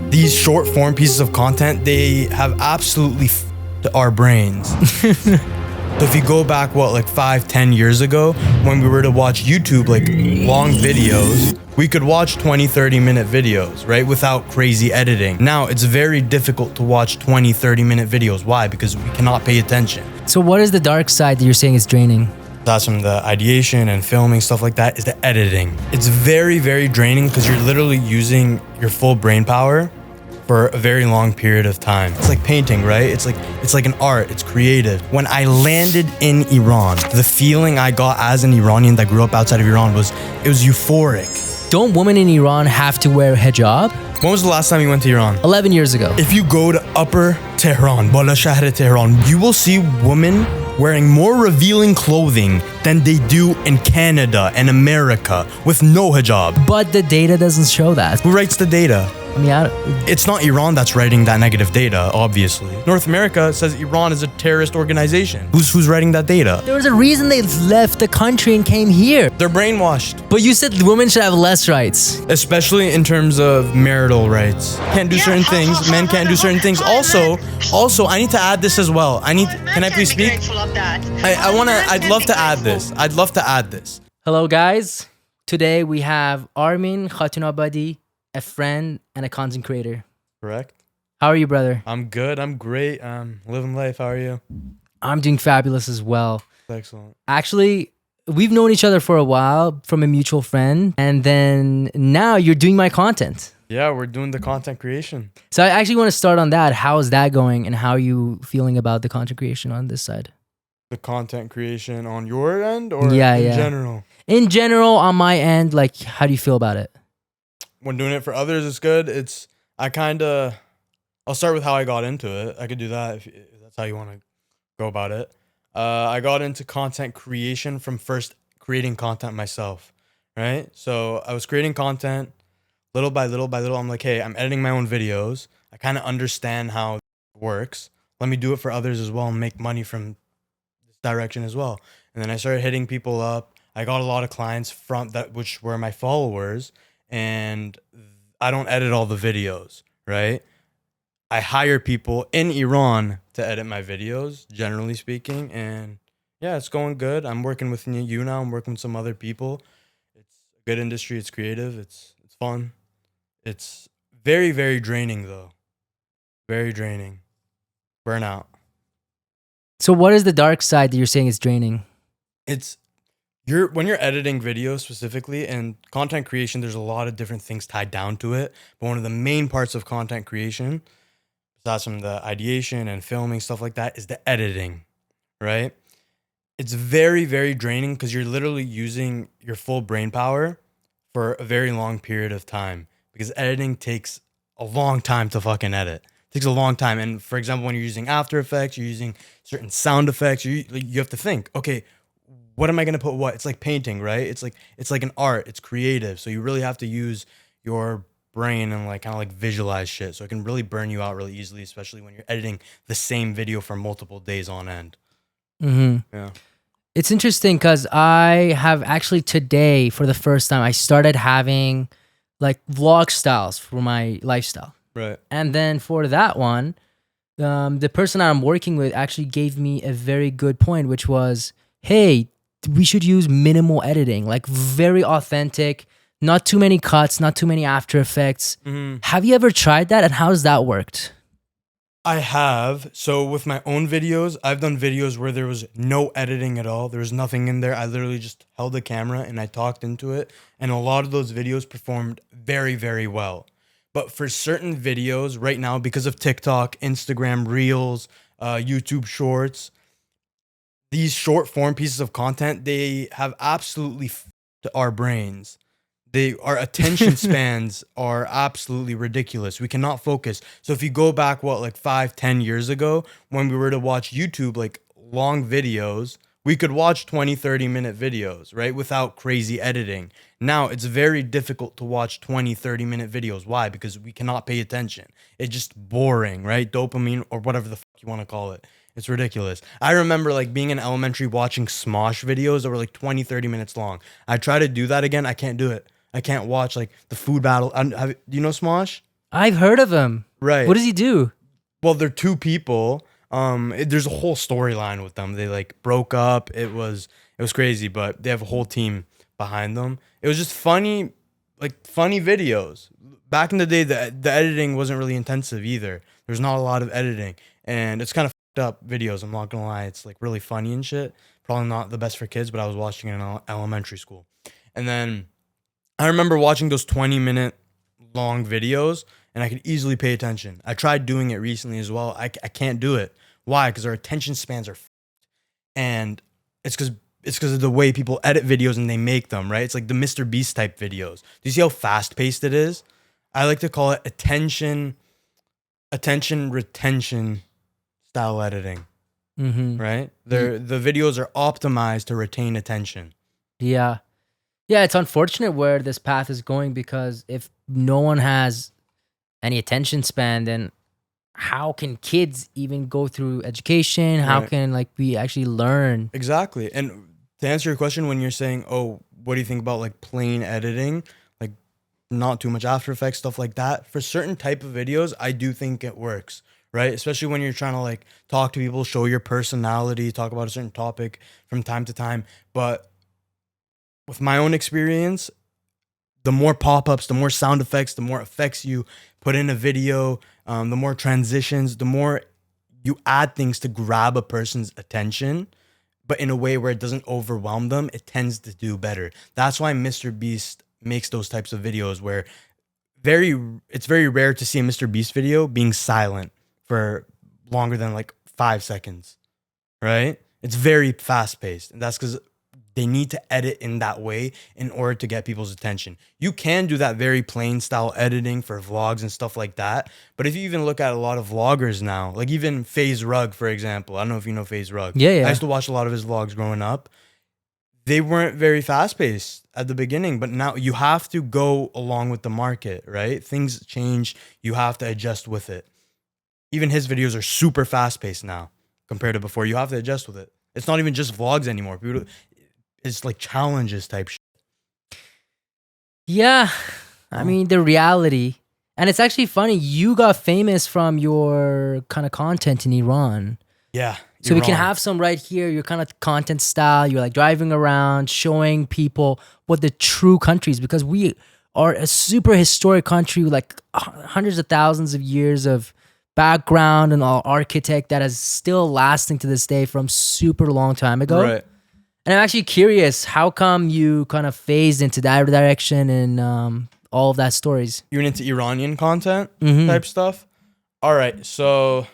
These short form pieces of content, they have absolutely our brains. So if you go back, like 5-10 years ago, when we were to watch YouTube, like long videos, we could watch 20-30 minute videos, right? Without crazy editing. Now it's very difficult to watch 20-30 minute videos. Why? Because we cannot pay attention. So what is the dark side that you're saying is draining? That's from the ideation and filming, stuff like that, is the editing. It's very, very draining because you're literally using your full brain power for a very long period of time. It's like painting, right? It's like an art, it's creative. When I landed in Iran, the feeling I got as an Iranian that grew up outside of Iran was euphoric. Don't women in Iran have to wear hijab? When was the last time you went to Iran? 11 years ago. If you go to Upper Tehran, Bala Shahr Tehran, you will see women wearing more revealing clothing than they do in Canada and America with no hijab. But the data doesn't show that. Who writes the data? I mean, It's not Iran that's writing that negative data, obviously. North America says Iran is a terrorist organization. Who's writing that data? there was a reason they left the country and came here. They're brainwashed. But you said women should have less rights. Especially in terms of marital rights. Can't do certain things. Men can't do certain things. Also, I need to add this as well. Can I please speak? I'd love to add this. Hello, guys. Today we have Armin Khatunabadi, a friend and a content creator. Correct. How are you, brother? I'm good. I'm great. Living life. How are you? I'm doing fabulous as well. Excellent. Actually, we've known each other for a while from a mutual friend, and then now you're doing my content. Yeah, we're doing the content creation. So I actually want to start on that. How is that going, and how are you feeling about the content creation on this side? The content creation on your end or in general? In general, on my end, like, how do you feel about it? When doing it for others, it's good. I'll start with how I got into it. I could do that if that's how you want to go about it. I got into content creation from first creating content myself, right? So I was creating content little by little by little. I'm like, hey, I'm editing my own videos. I kind of understand how it works. Let me do it for others as well and make money from this direction as well. And then I started hitting people up. I got a lot of clients from that, which were my followers, and I don't edit all the videos, right? I hire people in Iran to edit my videos, generally speaking, and yeah, it's going good. I'm working with you now. I'm working with some other people. It's a good industry. It's creative. It's fun. It's very, very draining, though. Very draining. Burnout. So what is the dark side that you're saying is draining? When you're editing videos specifically and content creation, there's a lot of different things tied down to it. But one of the main parts of content creation, besides from the ideation and filming, stuff like that, is the editing, right? It's very, very draining because you're literally using your full brain power for a very long period of time. Because editing takes a long time to fucking edit. It takes a long time. And for example, when you're using After Effects, you're using certain sound effects, you have to think, okay, what am I gonna put what? It's like painting, right? It's like an art. It's creative. So you really have to use your brain and like kind of like visualize shit. So it can really burn you out really easily, especially when you're editing the same video for multiple days on end. Mm-hmm. Yeah. It's interesting because I have actually today, for the first time, I started having like vlog styles for my lifestyle. Right. And then for that one, the person that I'm working with actually gave me a very good point, which was, hey, we should use minimal editing, like very authentic, not too many cuts, not too many After Effects. Mm-hmm. Have you ever tried that, and how's that worked? I have. So with my own videos, I've done videos where there was no editing at all. There was nothing in there. I literally just held the camera and I talked into it. And a lot of those videos performed very, very well. But for certain videos right now, because of TikTok, Instagram Reels, YouTube Shorts, these short form pieces of content, they have absolutely our brains. Our attention spans are absolutely ridiculous. We cannot focus. So if you go back, like 5-10 years ago, when we were to watch YouTube, like long videos, we could watch 20-30 minute videos, right? Without crazy editing. Now it's very difficult to watch 20-30 minute videos. Why? Because we cannot pay attention. It's just boring, right? Dopamine or whatever the fuck you want to call it. It's ridiculous. I remember like being in elementary watching Smosh videos that were like 20-30 minutes long. I try to do that again. I can't do it. I can't watch like the food battle. Do you know Smosh? I've heard of him. Right. What does he do? Well, they're two people. There's a whole storyline with them. They like broke up. It was crazy, but they have a whole team behind them. It was just funny, like funny videos. Back in the day, the editing wasn't really intensive either. There's not a lot of editing, and it's kind of fucked up videos. I'm not gonna lie. It's like really funny and shit. Probably not the best for kids, but I was watching it in elementary school, and then I remember watching those 20-minute long videos and I could easily pay attention. I tried doing it recently as well. I can't do it. Why? Because our attention spans are and it's because of the way people edit videos and they make them, right? It's like the Mr. Beast type videos. Do you see how fast paced it is? I like to call it attention retention style editing, Mm-hmm. right? The videos are optimized to retain attention. Yeah. Yeah, it's unfortunate where this path is going because if no one has any attention span, then how can kids even go through education? How Right. can like we actually learn? Exactly. And to answer your question, when you're saying, "Oh, what do you think about like plain editing, like not too much After Effects stuff like that?" For certain type of videos, I do think it works, right? Especially when you're trying to like talk to people, show your personality, talk about a certain topic from time to time. But with my own experience, the more pop-ups, the more sound effects, the more effects you put in a video, the more transitions, the more you add things to grab a person's attention, but in a way where it doesn't overwhelm them, it tends to do better. That's why Mr. Beast makes those types of videos where it's very rare to see a Mr. Beast video being silent for longer than like 5 seconds, right? It's very fast paced. And that's because they need to edit in that way in order to get people's attention. You can do that very plain style editing for vlogs and stuff like that. But if you even look at a lot of vloggers now, like even FaZe Rug, for example, I don't know if you know FaZe Rug. Yeah, I yeah. used to watch a lot of his vlogs growing up. They weren't very fast paced at the beginning, but now you have to go along with the market, right? Things change. You have to adjust with it. Even his videos are super fast paced now compared to before. You have to adjust with it. It's not even just vlogs anymore. It's like challenges type shit. Yeah. I Oh. mean, the reality. And it's actually funny, you got famous from your kind of content in Iran. Yeah. So we can Iran. have some right here, your kind of content style. You're like driving around, showing people what the true country is because we are a super historic country with like hundreds of thousands of years of background and all architect that is still lasting to this day from super long time ago. Right. And I'm actually curious, how come you kind of phased into that direction and all of that stories? You're into Iranian content Mhm. type stuff? All right. So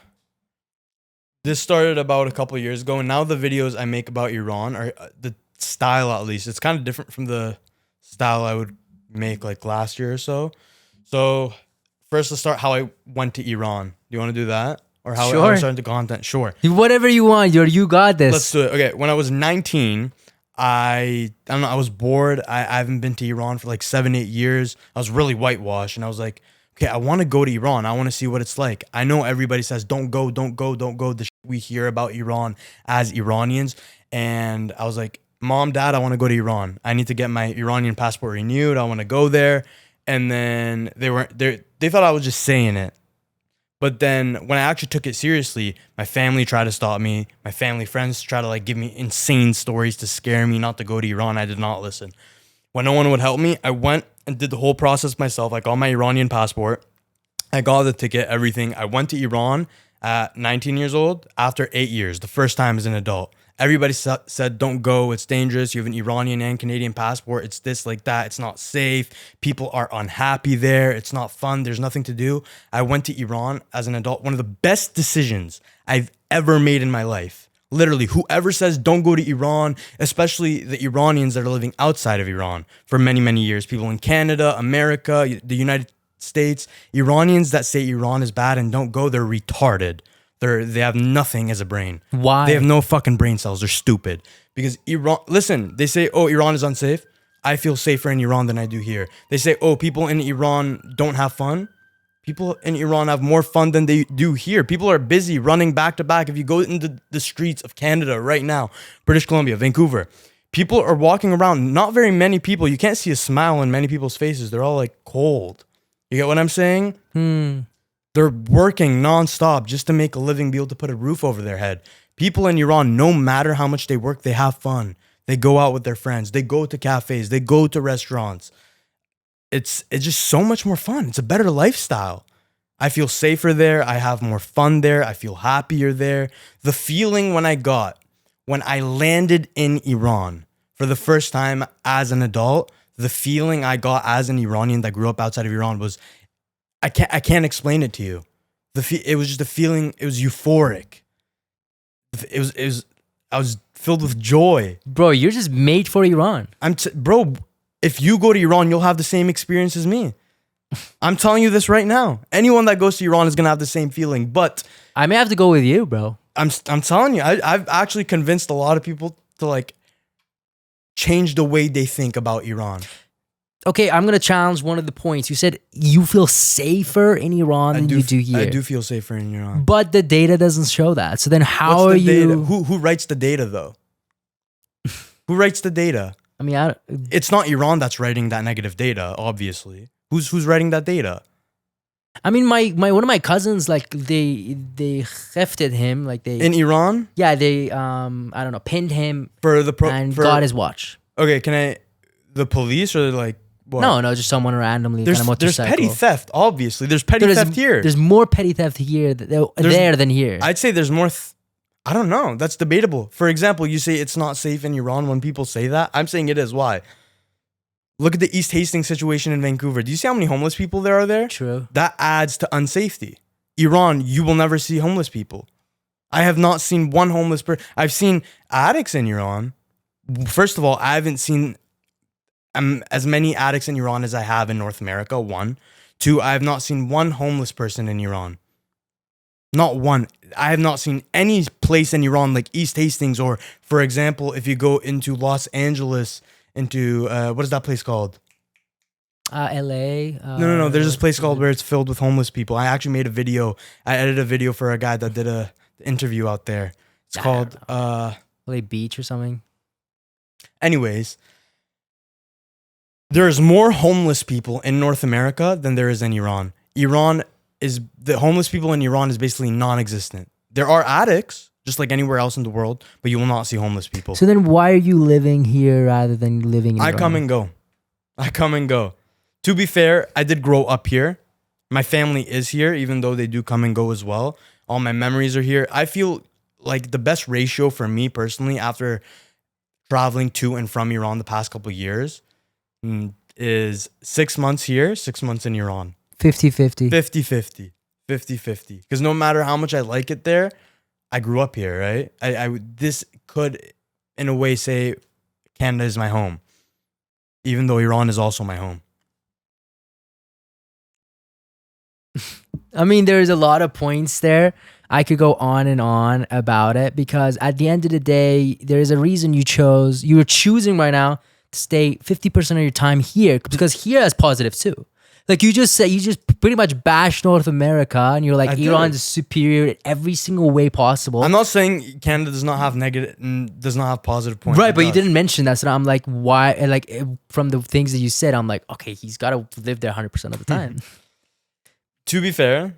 this started about a couple of years ago, and now the videos I make about Iran are the style, at least. It's kind of different from the style I would make like last year or so. So first, let's start how I went to Iran. Do you want to do that? Or how I Sure. started the content? Sure. Whatever you want, you got this. Let's do it. Okay, when I was 19, I don't know, I was bored. I haven't been to Iran for like 7, 8 years. I was really whitewashed, and I was like, okay, I want to go to Iran. I want to see what it's like. I know everybody says don't go, don't go, don't go. The shit we hear about Iran as Iranians, and I was like, Mom, Dad, I want to go to Iran. I need to get my Iranian passport renewed. I want to go there. And then they thought I was just saying it. But then when I actually took it seriously, my family tried to stop me. My family friends tried to like give me insane stories to scare me not to go to Iran. I did not listen. When no one would help me, I went and did the whole process myself. I got my Iranian passport. I got the ticket, everything. I went to Iran at 19 years old after 8 years, the first time as an adult. Everybody said, don't go. It's dangerous. You have an Iranian and Canadian passport. It's this, like that. It's not safe. People are unhappy there. It's not fun. There's nothing to do. I went to Iran as an adult. One of the best decisions I've ever made in my life. Literally, whoever says don't go to Iran, especially the Iranians that are living outside of Iran for many, many years, people in Canada, America, the United States, Iranians that say Iran is bad and don't go, they're retarded. They have nothing as a brain. Why? They have no fucking brain cells. They're stupid. Because Iran, listen, they say, oh, Iran is unsafe. I feel safer in Iran than I do here. They say, oh, people in Iran don't have fun. People in Iran have more fun than they do here. People are busy running back to back. If you go into the streets of Canada right now, British Columbia, Vancouver, people are walking around. Not very many people. You can't see a smile on many people's faces. They're all like cold. You get what I'm saying? They're working nonstop just to make a living, be able to put a roof over their head. People in Iran, no matter how much they work, they have fun. They go out with their friends. They go to cafes. They go to restaurants. It's just so much more fun. It's a better lifestyle. I feel safer there. I have more fun there. I feel happier there. The feeling when I landed in Iran for the first time as an adult, the feeling I got as an Iranian that grew up outside of Iran was, I can't explain it to you. It was just a feeling. It was euphoric. I was filled with joy. Bro, you're just made for Iran. Bro, if you go to Iran, you'll have the same experience as me. I'm telling you this right now. Anyone that goes to Iran is gonna have the same feeling. But I may have to go with you, bro. I'm telling you, I've actually convinced a lot of people to like change the way they think about Iran. Okay, I'm gonna challenge one of the points. You said you feel safer in Iran than you do here. I do feel safer in Iran. But the data doesn't show that. So then how What's are the you? data? Who writes the data though? Who writes the data? I mean, It's not Iran that's writing that negative data, obviously. Who's writing that data? I mean, my one of my cousins, like they hefted him, like they In Iran? yeah, they I don't know, pinned him For the and got his watch. Okay, the police or like what? No, just someone randomly kind of motorcycle. There's petty theft, obviously. There's petty theft here. There's more petty theft here there than here. I'd say there's more. I don't know. That's debatable. For example, you say it's not safe in Iran. When people say that, I'm saying it is. Why? Look at the East Hastings situation in Vancouver. Do you see how many homeless people there are there? True. That adds to unsafety. Iran, you will never see homeless people. I have not seen one homeless person. I've seen addicts in Iran. First of all, I haven't seen as many addicts in Iran as I have in North America. 1. 2, I have not seen one homeless person in Iran. Not one. I have not seen any place in Iran like East Hastings, or for example, if you go into Los Angeles, into what is that place called? LA. No. There's this place called where it's filled with homeless people. I actually made a video. I edited a video for a guy that did a interview out there. It's called LA Beach or something. Anyways, there's more homeless people in North America than there is in Iran. The homeless people in Iran is basically non-existent. There are addicts, just like anywhere else in the world, but you will not see homeless people. So then why are you living here rather than living in Iran? I come and go. To be fair, I did grow up here. My family is here, even though they do come and go as well. All my memories are here. I feel like the best ratio for me personally after traveling to and from Iran the past couple of years is 6 months here, 6 months in Iran. 50-50. 50-50. 50-50. Because no matter how much I like it there, I grew up here, right? This could, in a way, say Canada is my home, even though Iran is also my home. I mean, there's a lot of points there. I could go on and on about it because at the end of the day, there is a reason you were choosing right now to stay 50% of your time here because here has positive too. Like you just pretty much bash North America and you're like Iran is superior in every single way possible. I'm not saying Canada does not have positive points. Right, but you didn't mention that. So I'm like, why? Like from the things that you said, I'm like, okay, he's got to live there 100% of the time. To be fair,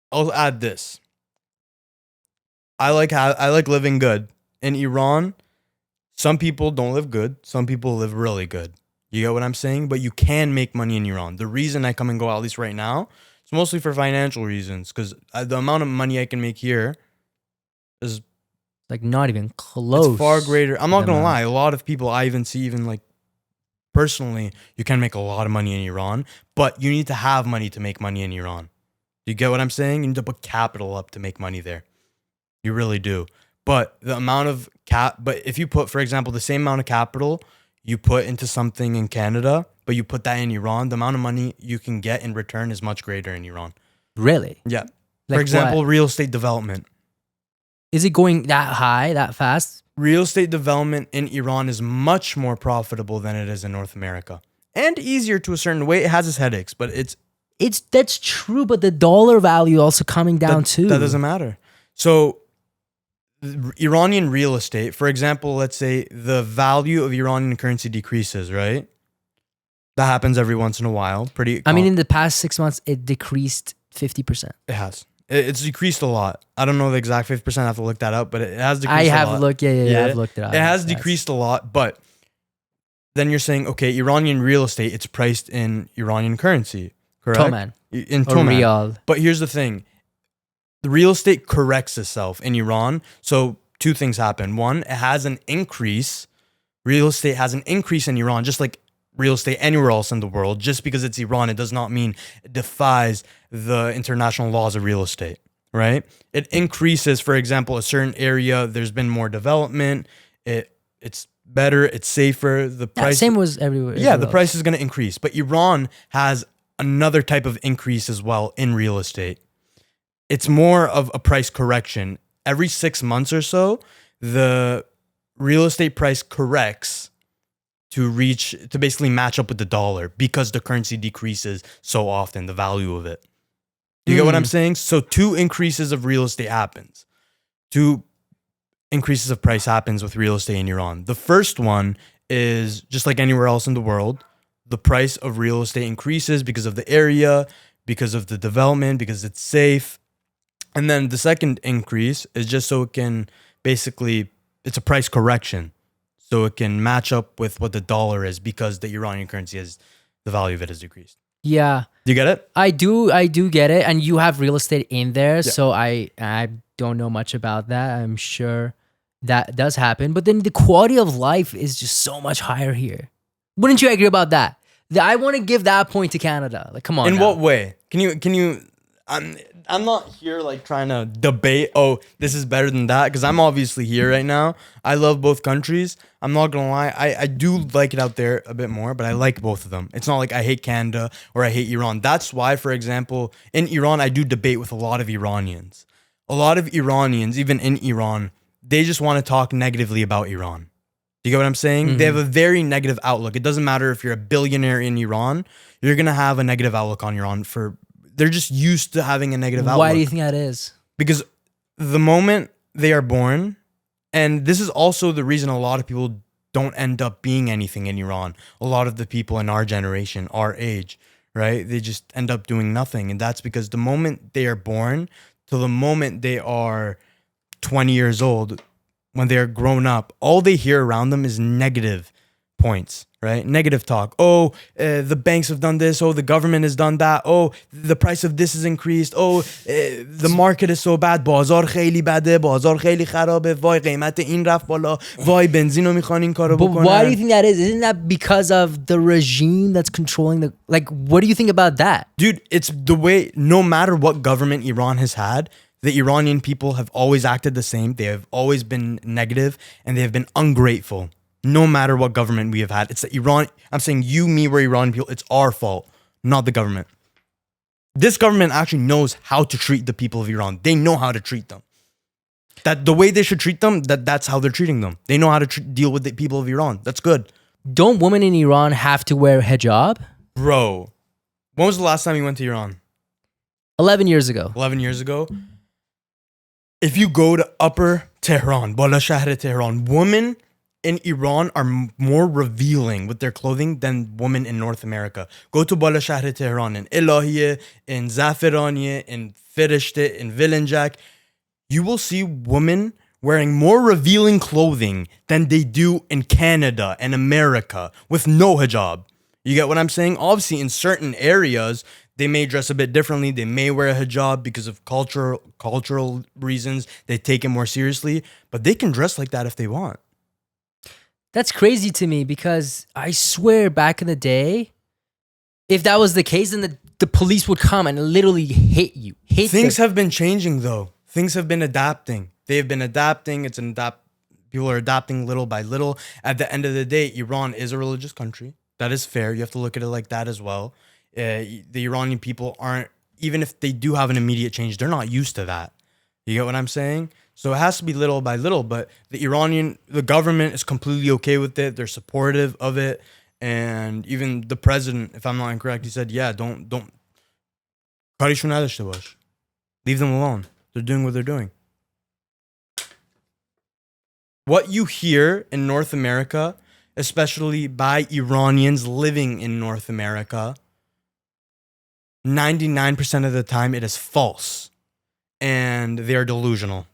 I'll add this. I like living good. In Iran, some people don't live good. Some people live really good. You get what I'm saying? But you can make money in Iran. The reason I come and go, at least right now, it's mostly for financial reasons. Because the amount of money I can make here is like not even close. It's far greater. I'm not going to lie. A lot of people I even see, even like personally, you can make a lot of money in Iran. But you need to have money to make money in Iran. You get what I'm saying? You need to put capital up to make money there. You really do. But the amount of but if you put, for example, the same amount of capital you put into something in Canada, but you put that in Iran, the amount of money you can get in return is much greater in Iran. Really? Yeah. Like for example, what? Real estate development. Is it going that high, that fast? Real estate development in Iran is much more profitable than it is in North America. And easier to a certain way. It has its headaches, but that's true, but the dollar value also coming down too. That doesn't matter. So Iranian real estate, for example, let's say the value of Iranian currency decreases, right? That happens every once in a while. I mean, in the past 6 months, it decreased 50%. It has. It's decreased a lot. I don't know the exact 50%. I have to look that up, but it has decreased I a have lot. looked, yeah, I've looked it up. It has decreased a lot, but then you're saying, okay, Iranian real estate, it's priced in Iranian currency, correct? Toman. In Or Toman. Riyal. But here's the thing. The real estate corrects itself in Iran. So two things happen. One, it has an increase. Real estate has an increase in Iran, just like real estate anywhere else in the world. Just because it's Iran, it does not mean it defies the international laws of real estate, right? It increases, for example, a certain area, there's been more development. It's better, it's safer. The price, same was everywhere. yeah, the price is going to increase. But Iran has another type of increase as well in real estate. It's more of a price correction. Every 6 months or so, the real estate price corrects to basically match up with the dollar because the currency decreases so often, the value of it. You get what I'm saying? So 2 increases of real estate happens. 2 increases of price happens with real estate in Iran. The first one is just like anywhere else in the world. The price of real estate increases because of the area, because of the development, because it's safe. And then the second increase is just so it can basically, it's a price correction. So it can match up with what the dollar is because the Iranian currency has, the value of it has decreased. Yeah. Do you get it? I do get it. And you have real estate in there. Yeah. So I don't know much about that. I'm sure that does happen. But then the quality of life is just so much higher here. Wouldn't you agree about that? I want to give that point to Canada. Like, come on. In what way? Can you, I'm not here like trying to debate, oh, this is better than that, because I'm obviously here right now. I love both countries. I'm not going to lie. I do like it out there a bit more, but I like both of them. It's not like I hate Canada or I hate Iran. That's why, for example, in Iran, I do debate with a lot of Iranians. A lot of Iranians, even in Iran, they just want to talk negatively about Iran. You get what I'm saying? Mm-hmm. They have a very negative outlook. It doesn't matter if you're a billionaire in Iran, you're going to have a negative outlook on Iran they're just used to having a negative outlook. Why do you think that is? Because the moment they are born, and this is also the reason a lot of people don't end up being anything in Iran. A lot of the people in our generation, our age, right? They just end up doing nothing. And that's because the moment they are born till the moment they are 20 years old, when they're grown up, all they hear around them is negative points. Right? Negative talk. Oh, the banks have done this. Oh, the government has done that. Oh, the price of this is increased. Oh, the market is so bad. بازار خیلی بده. بازار خیلی خرابه. وای قیمت این رفت بالا. وای بنزینو میخوان این کارو بکنن. But why do you think that is? Isn't that because of the regime that's controlling the... Like, what do you think about that? Dude, it's the way, no matter what government Iran has had, the Iranian people have always acted the same. They have always been negative and they have been ungrateful. No matter what government we have had. It's the Iran. I'm saying you, me, we're Iranian people. It's our fault, not the government. This government actually knows how to treat the people of Iran. They know how to treat them. That the way they should treat them, that's how they're treating them. They know how to deal with the people of Iran. That's good. Don't women in Iran have to wear hijab? Bro, when was the last time you went to Iran? 11 years ago. 11 years ago? If you go to Upper Tehran, Bala Shahr Tehran, women in Iran are more revealing with their clothing than women in North America. Go to Bala Shahr Tehran, in Elahiye, in Zafaraniye, in Firishte, in Vilenjak. You will see women wearing more revealing clothing than they do in Canada and America with no hijab. You get what I'm saying? Obviously, in certain areas, they may dress a bit differently. They may wear a hijab because of cultural reasons. They take it more seriously. But they can dress like that if they want. That's crazy to me because I swear back in the day, if that was the case, then the police would come and literally hit you. Things have been changing though. Things have been adapting. They have been adapting. People are adapting little by little. At the end of the day, Iran is a religious country. That is fair. You have to look at it like that as well. The Iranian people aren't, even if they do have an immediate change, they're not used to that. You get what I'm saying? So it has to be little by little, but the government is completely okay with it. They're supportive of it. And even the president, if I'm not incorrect, he said, yeah, don't leave them alone. They're doing what they're doing. What you hear in North America especially by Iranians living in North America, 99% of the time it is false and they are delusional.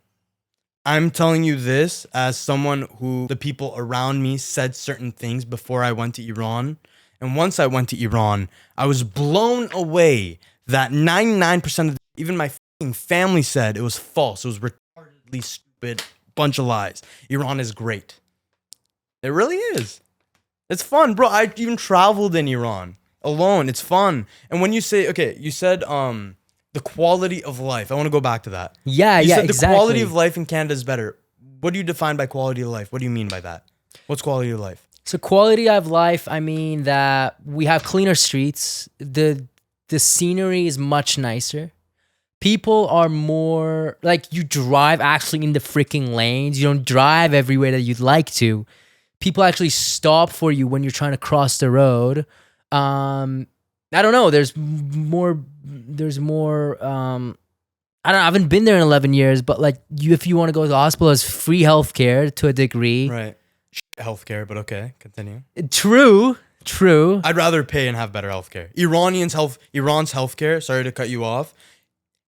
I'm telling you this as someone who the people around me said certain things before I went to Iran. And once I went to Iran, I was blown away that 99% of even my fucking family said it was false. It was retardedly stupid, bunch of lies. Iran is great. It really is. It's fun, bro. I even traveled in Iran alone. It's fun. And when you say, okay, you said the quality of life. I want to go back to that. Yeah, You yeah, said exactly. the quality of life in Canada is better. What do you define by quality of life? What do you mean by that? What's quality of life? So quality of life, I mean that we have cleaner streets. The scenery is much nicer. People are more like, you drive actually in the freaking lanes. You don't drive everywhere that you'd like to. People actually stop for you when you're trying to cross the road. I don't know. There's more. I don't know, I haven't been there in 11 years, but like if you want to go to the hospital, it's free healthcare to a degree. Right. Healthcare, but okay, continue. True. I'd rather pay and have better healthcare. Iran's healthcare, sorry to cut you off.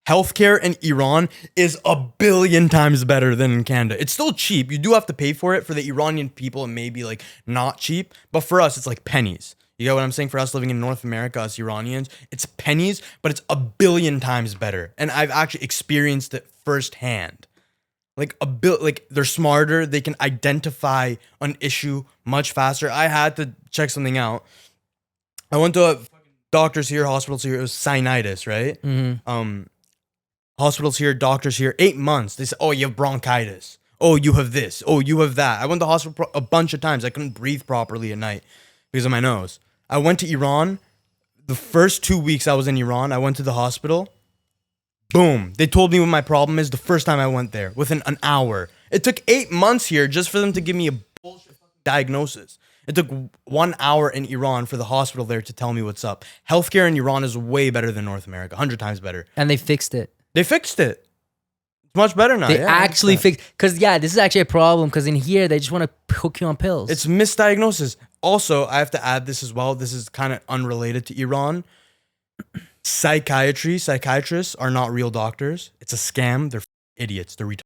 Healthcare in Iran is 1 billion times better than in Canada. It's still cheap. You do have to pay for it. For the Iranian people, it may be like not cheap, but for us, it's like pennies. You get what I'm saying? For us living in North America, us Iranians, it's pennies, but it's 1 billion times better. And I've actually experienced it firsthand. Like they're smarter. They can identify an issue much faster. I had to check something out. I went to a doctors here, hospitals here. It was sinusitis, right? Mm-hmm. Hospitals here, doctors here. 8 months. They said, "Oh, you have bronchitis. Oh, you have this. Oh, you have that." I went to the hospital a bunch of times. I couldn't breathe properly at night because of my nose. I went to Iran. The first 2 weeks I was in Iran, I went to the hospital. Boom. They told me what my problem is the first time I went there, within an hour. It took 8 months here just for them to give me a bullshit diagnosis. It took 1 hour in Iran for the hospital there to tell me what's up. Healthcare in Iran is way better than North America, 100 times better. And they fixed it. They fixed it. It's much better now. They actually fixed, because this is actually a problem, because in here, they just want to hook you on pills. It's misdiagnosis. Also, I have to add this as well. This is kind of unrelated to Iran. Psychiatrists are not real doctors. It's a scam. They're idiots. They're retarded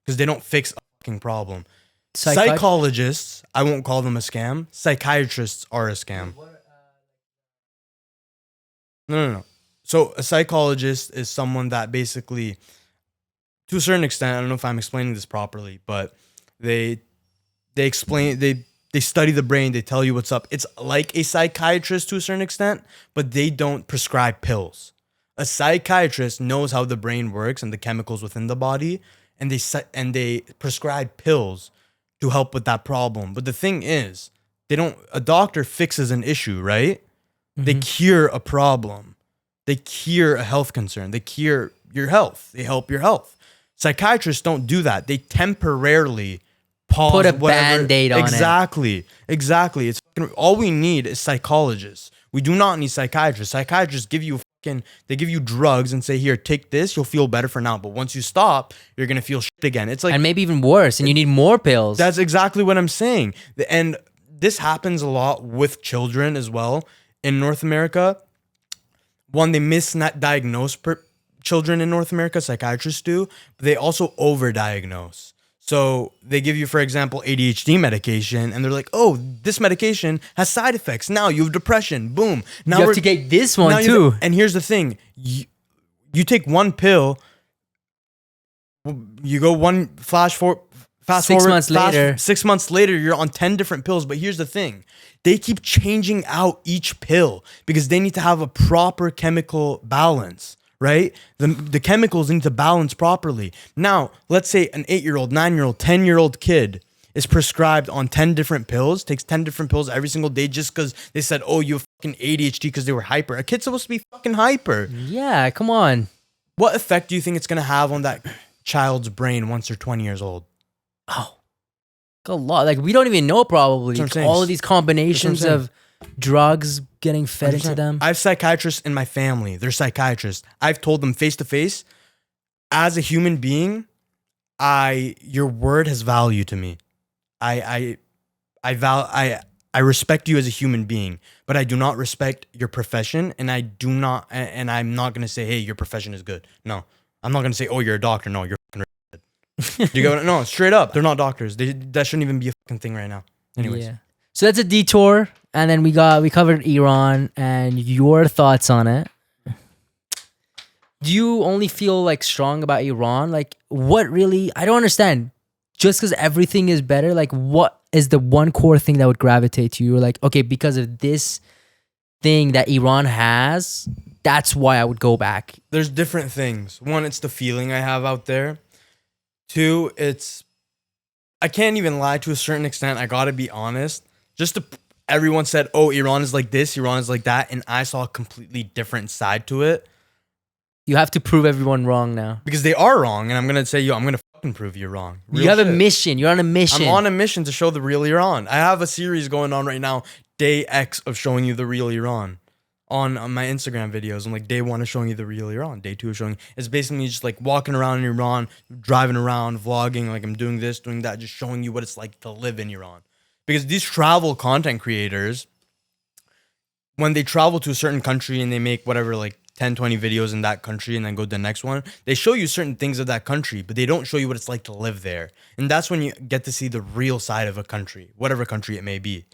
because they don't fix a fucking problem. Psychologists, I won't call them a scam. Psychiatrists are a scam. No. So a psychologist is someone that basically, to a certain extent, I don't know if I'm explaining this properly, but they study the brain, they tell you what's up. It's like a psychiatrist to a certain extent, but they don't prescribe pills. A psychiatrist knows how the brain works and the chemicals within the body, and they prescribe pills to help with that problem. But the thing is, a doctor fixes an issue, right? Mm-hmm. They cure a problem. They cure a health concern. They cure your health. They help your health. Psychiatrists don't do that. They temporarily put a Band-Aid on it. Exactly. It's all we need is psychologists. We do not need psychiatrists. Psychiatrists give you drugs and say, "Here, take this. You'll feel better for now. But once you stop, you're gonna feel shit again." It's like, and maybe even worse, and you need more pills. That's exactly what I'm saying. And this happens a lot with children as well in North America. One, they misdiagnose children in North America. Psychiatrists do, but they also overdiagnose. So they give you, for example, ADHD medication, and they're like, "Oh, this medication has side effects. Now you have depression. Boom. Now you have to get this one too." And here's the thing: you take one pill, you go one fast forward. 6 months later, you're on 10 different pills. But here's the thing: they keep changing out each pill because they need to have a proper chemical balance. Right? The chemicals need to balance properly. Now, let's say an 8-year-old, 9-year-old, 10-year-old kid is prescribed on 10 different pills, takes 10 different pills every single day just because they said, "Oh, you have fucking ADHD," because they were hyper. A kid's supposed to be fucking hyper. Yeah, come on. What effect do you think it's going to have on that child's brain once they're 20 years old? Oh, a lot. Like, we don't even know probably. All of these combinations of drugs getting fed into them. I have psychiatrists in my family. They're psychiatrists. I've told them face to face, as a human being, your word has value to me. I I respect you as a human being, but I do not respect your profession, and I'm not gonna say, hey, your profession is good. No, I'm not gonna say, oh, you're a doctor. No, you're fucking retarded. You go, no, straight up, they're not doctors. That shouldn't even be a fucking thing right now. Anyways, Yeah. So that's a detour, and then we covered Iran and your thoughts on it. Do you only feel like strong about Iran? Like, what really? I don't understand. Just because everything is better, like, what is the one core thing that would gravitate to you? You're like, okay, because of this thing that Iran has, that's why I would go back. there's different things. One, it's the feeling I have out there. Two, I can't even lie to a certain extent. I gotta be honest. Everyone said, oh, Iran is like this, Iran is like that, and I saw a completely different side to it. You have to prove everyone wrong now. Because they are wrong, and I'm gonna say, yo, I'm gonna fucking prove you wrong. You have shit. a mission. You're on a mission. I'm on a mission to show the real Iran. I have a series going on right now, day X of showing you the real Iran. On my Instagram videos, I'm like, day 1 is showing you the real Iran. Day 2 is showing. It's basically just like walking around in Iran, driving around, vlogging, like I'm doing this, doing that, just showing you what it's like to live in Iran. Because these travel content creators, when they travel to a certain country and they make whatever, like 10, 20 videos in that country and then go to the next one, they show you certain things of that country, but they don't show you what it's like to live there. And that's when you get to see the real side of a country, whatever country it may be,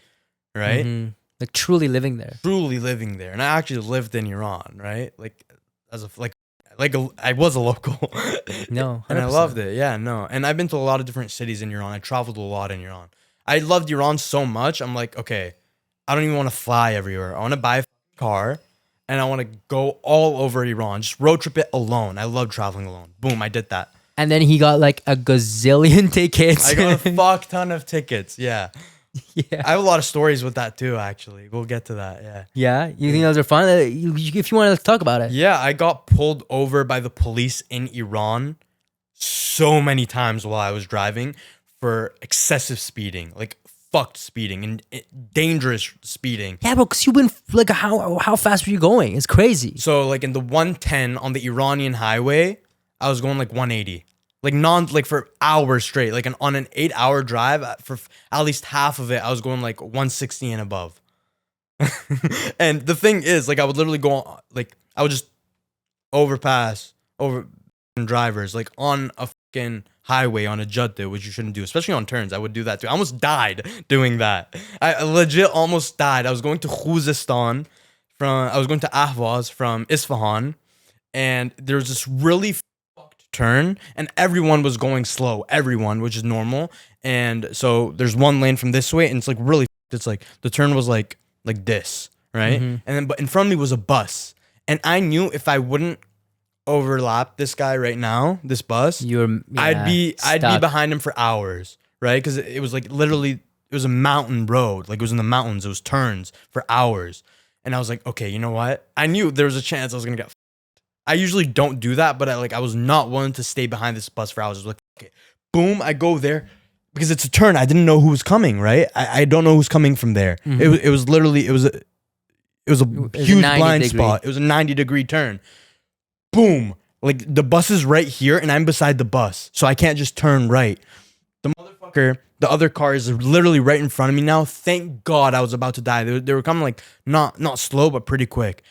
right? Mm-hmm. Like truly living there. Truly living there. And I actually lived in Iran, right? Like I was a local. No, 100%. And I loved it. Yeah, no. And I've been to a lot of different cities in Iran. I traveled a lot in Iran. I loved Iran so much. I'm like, okay, I don't even want to fly everywhere. I want to buy a car and I want to go all over Iran. Just road trip it alone. I love traveling alone. Boom, I did that. And then he got like a gazillion tickets. I got a fuck ton of tickets. Yeah. Yeah. I have a lot of stories with that too, actually. We'll get to that. Yeah. Yeah. You think those are fun? If you want to talk about it. Yeah, I got pulled over by the police in Iran so many times while I was driving for excessive speeding, like fucked speeding and dangerous speeding. Yeah, bro, because you've been like, how fast were you going? It's crazy. So like in the 110 on the Iranian highway, I was going like 180. Like for hours straight, like on an 8-hour drive for at least half of it, I was going like 160 and above. And the thing is, like I would literally go like I would just overpass over drivers like on a fucking highway on a jadda, which you shouldn't do, especially on turns. I would do that too. I almost died doing that. I legit almost died. I was going to Khuzestan I was going to Ahvaz from Isfahan, and there was this really turn and everyone was going slow, which is normal. And so there's one lane from this way and it's like really, it's like the turn was like this, right? Mm-hmm. And then but in front of me was a bus, and I knew if I wouldn't overlap this guy right now, this bus, I'd be behind him for hours, right? Because it was like literally, it was a mountain road, like it was in the mountains, it was turns for hours. And I was like, okay, you know what, I knew there was a chance I was gonna get. I usually don't do that, but I was not willing to stay behind this bus for hours. I was like, okay, boom, I go there because it's a turn. I didn't know who was coming, right? I don't know who's coming from there. Mm-hmm. It was literally a huge blind spot. It was a 90-degree turn. Boom, like the bus is right here and I'm beside the bus, so I can't just turn right. The other car is literally right in front of me now. Thank God I was about to die. They were coming like not slow, but pretty quick.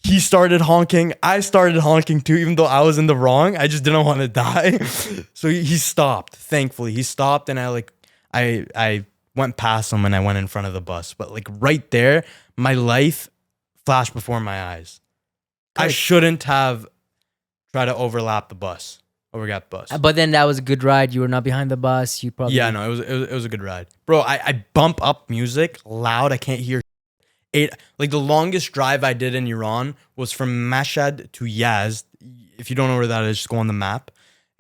He started honking. I started honking too, even though I was in the wrong. I just didn't want to die. So he stopped. Thankfully, he stopped, and I went past him and I went in front of the bus. But like right there, my life flashed before my eyes. Good. I shouldn't have tried to overgap the bus. But then that was a good ride. You were not behind the bus. You probably no, it was a good ride, bro. I bump up music loud. I can't hear. Like the longest drive I did in Iran was from Mashhad to Yazd. If you don't know where that is, just go on the map.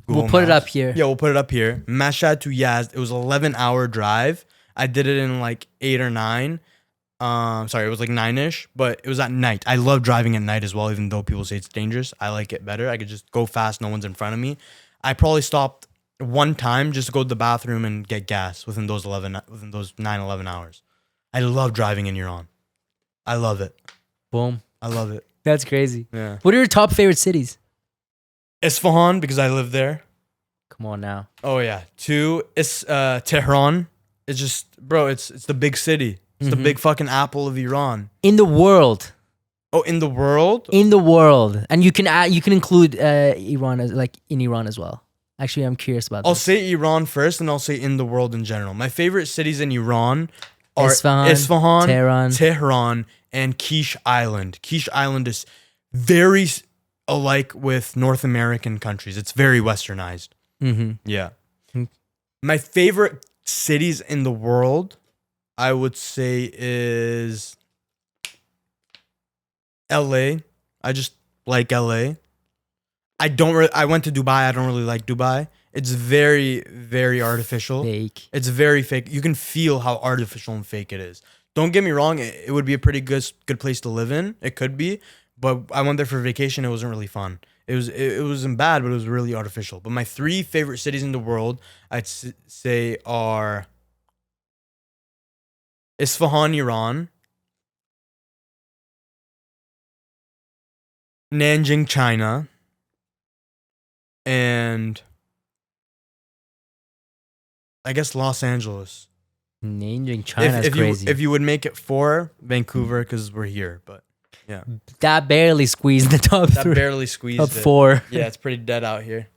We'll put it up here. Yeah, we'll put it up here. Mashhad to Yazd. It was 11-hour drive. I did it in like 8 or 9. Sorry, it was like 9-ish, but it was at night. I love driving at night as well, even though people say it's dangerous. I like it better. I could just go fast. No one's in front of me. I probably stopped one time just to go to the bathroom and get gas within those 9-11 hours. I love driving in Iran. I love it. Boom. I love it. That's crazy. Yeah. What are your top favorite cities? Isfahan, because I live there. Come on now. Oh yeah. 2 is Tehran. It's just, bro, it's the big city. It's the big fucking apple of Iran. In the world. Oh, in the world? In the world. And you can include Iran as like in Iran as well. Actually, I'm curious about I'll this. say Iran first, and I'll say in the world in general. My favorite cities in Iran are Isfahan, Tehran, and Quiche Island. Quiche Island is very alike with North American countries. It's very westernized. Yeah. My favorite cities in the world, I would say, is LA. I just like LA. I went to Dubai. I don't really like Dubai. It's very, very artificial. Fake. It's very fake. You can feel how artificial and fake it is. Don't get me wrong. It would be a pretty good place to live in. It could be, but I went there for vacation. It wasn't really fun. It wasn't bad, but it was really artificial. But my 3 favorite cities in the world, I'd say, are Isfahan, Iran, Nanjing, China, and I guess Los Angeles. Naming China is crazy. If you would make it 4, Vancouver, because we're here, but yeah. That barely squeezed the top That 3. barely squeezed Top it. 4. Yeah, it's pretty dead out here.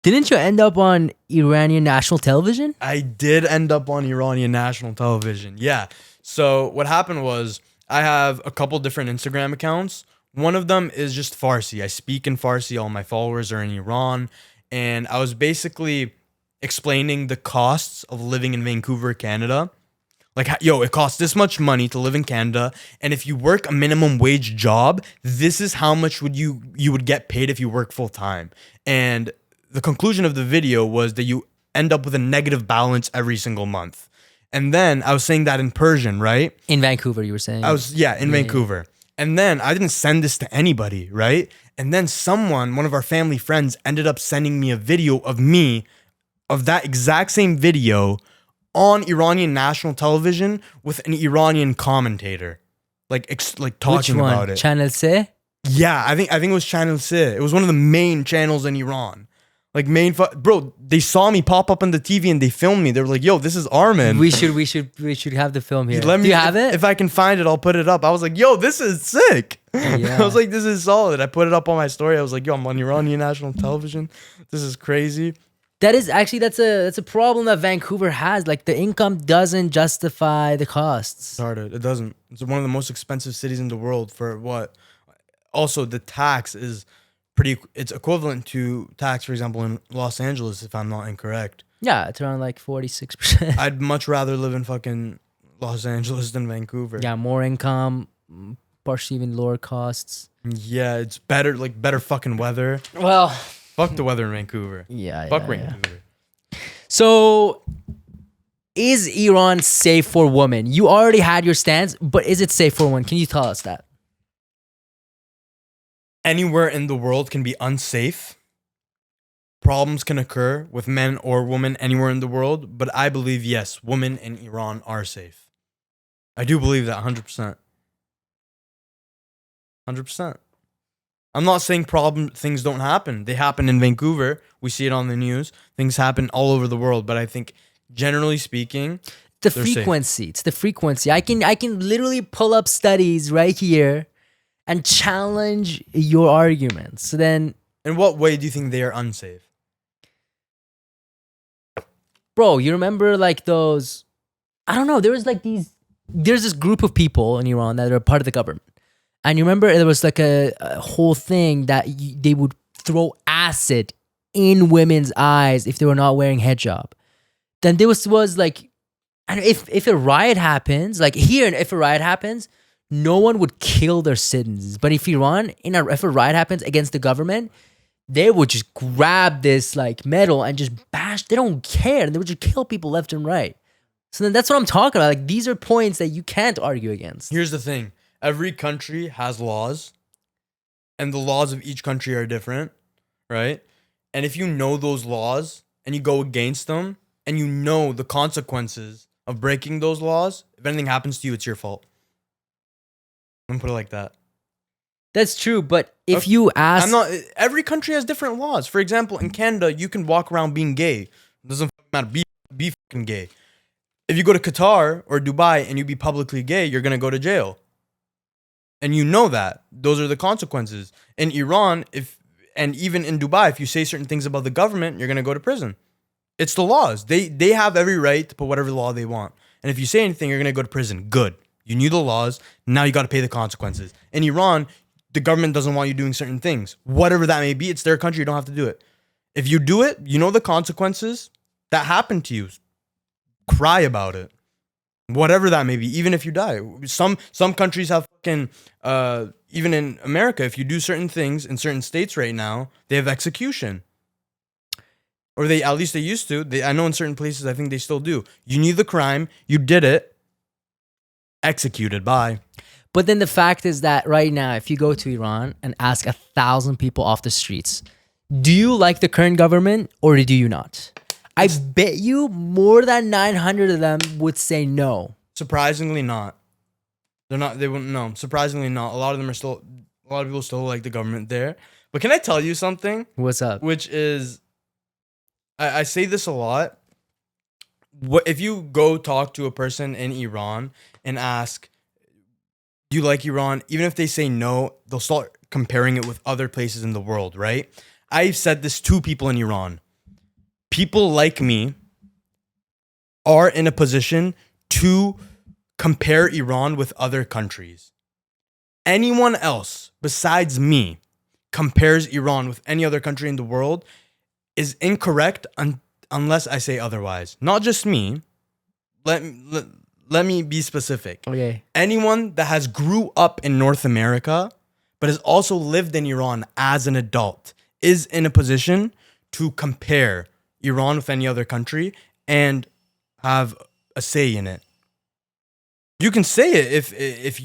Didn't you end up on Iranian national television? I did end up on Iranian national television. Yeah. So what happened was I have a couple different Instagram accounts. One of them is just Farsi. I speak in Farsi. All my followers are in Iran. And I was basically explaining the costs of living in Vancouver, Canada. Like, yo, it costs this much money to live in Canada. And if you work a minimum wage job, this is how much you would get paid if you work full time. And the conclusion of the video was that you end up with a negative balance every single month. And then I was saying that in Persian, right? In Vancouver, you were saying. In Vancouver. And then I didn't send this to anybody, right? And then one of our family friends, ended up sending me a video of that exact same video on Iranian national television with an Iranian commentator, like talking Which one? about it. Channel C? Yeah, I think it was Channel C. It was one of the main channels in Iran. Like bro, they saw me pop up on the TV and they filmed me. They were like, "Yo, this is Armin." We should have the film here. Do you have it? If I can find it, I'll put it up. I was like, "Yo, this is sick." Yeah. I was like, "This is solid." I put it up on my story. I was like, "Yo, I'm on Iranian national television. This is crazy." That is actually that's a problem that Vancouver has. Like the income doesn't justify the costs. Started. It doesn't. It's one of the most expensive cities in the world for what? Also, the tax is it's equivalent to tax, for example, in Los Angeles, if I'm not incorrect. Yeah, it's around like 46%. I'd much rather live in fucking Los Angeles than Vancouver. Yeah, more income, partially even lower costs. Yeah, it's better fucking weather. Well, fuck the weather in Vancouver. Yeah, fuck Vancouver. So, is Iran safe for women? You already had your stance, but is it safe for women? Can you tell us that? Anywhere in the world can be unsafe. Problems can occur with men or women anywhere in the world, but I believe, yes, women in Iran are safe. I do believe that 100%. 100%. I'm not saying things don't happen. They happen in Vancouver. We see it on the news. Things happen all over the world, but I think generally speaking, the frequency. Safe. It's the frequency. I can literally pull up studies right here and challenge your arguments. So then, in what way do you think they are unsafe? Bro, you remember like those, I don't know, there's this group of people in Iran that are part of the government. And you remember there was like a whole thing that they would throw acid in women's eyes if they were not wearing hijab. Then there was like, and if a riot happens, like here, if a riot happens, no one would kill their citizens. But if Iran, if a riot happens against the government, they would just grab this like metal and just bash. They don't care. They would just kill people left and right. So then that's what I'm talking about. Like these are points that you can't argue against. Here's the thing. Every country has laws, and the laws of each country are different, right? And if you know those laws and you go against them and you know the consequences of breaking those laws, if anything happens to you, it's your fault. I'm gonna put it like that. That's true, but if you ask... Every country has different laws. For example, in Canada, you can walk around being gay. It doesn't matter. Be fucking gay. If you go to Qatar or Dubai and you be publicly gay, you're going to go to jail. And you know that. Those are the consequences. In Iran, and even in Dubai, if you say certain things about the government, you're going to go to prison. It's the laws. They have every right to put whatever law they want. And if you say anything, you're going to go to prison. Good. You knew the laws. Now you got to pay the consequences. In Iran, the government doesn't want you doing certain things. Whatever that may be, it's their country. You don't have to do it. If you do it, you know the consequences that happen to you. Cry about it. Whatever that may be, even if you die. Some countries have fucking, even in America, if you do certain things in certain states right now, they have execution. Or at least they used to. I know in certain places, I think they still do. You knew the crime, you did it, executed, bye. But then the fact is that right now, if you go to Iran and ask 1,000 people off the streets, do you like the current government or do you not? I bet you more than 900 of them would say no. Surprisingly not. They wouldn't know. Surprisingly not. A lot of people still like the government there. But can I tell you something? What's up? Which is, I say this a lot. If you go talk to a person in Iran and ask, do you like Iran? Even if they say no, they'll start comparing it with other places in the world, right? I've said this to people in Iran. People like me are in a position to compare Iran with other countries. Anyone else besides me compares Iran with any other country in the world is incorrect unless I say otherwise. Not just me. Let me be specific. Okay. Anyone that has grew up in North America but has also lived in Iran as an adult is in a position to compare Iran with any other country and have a say in it. You can say it if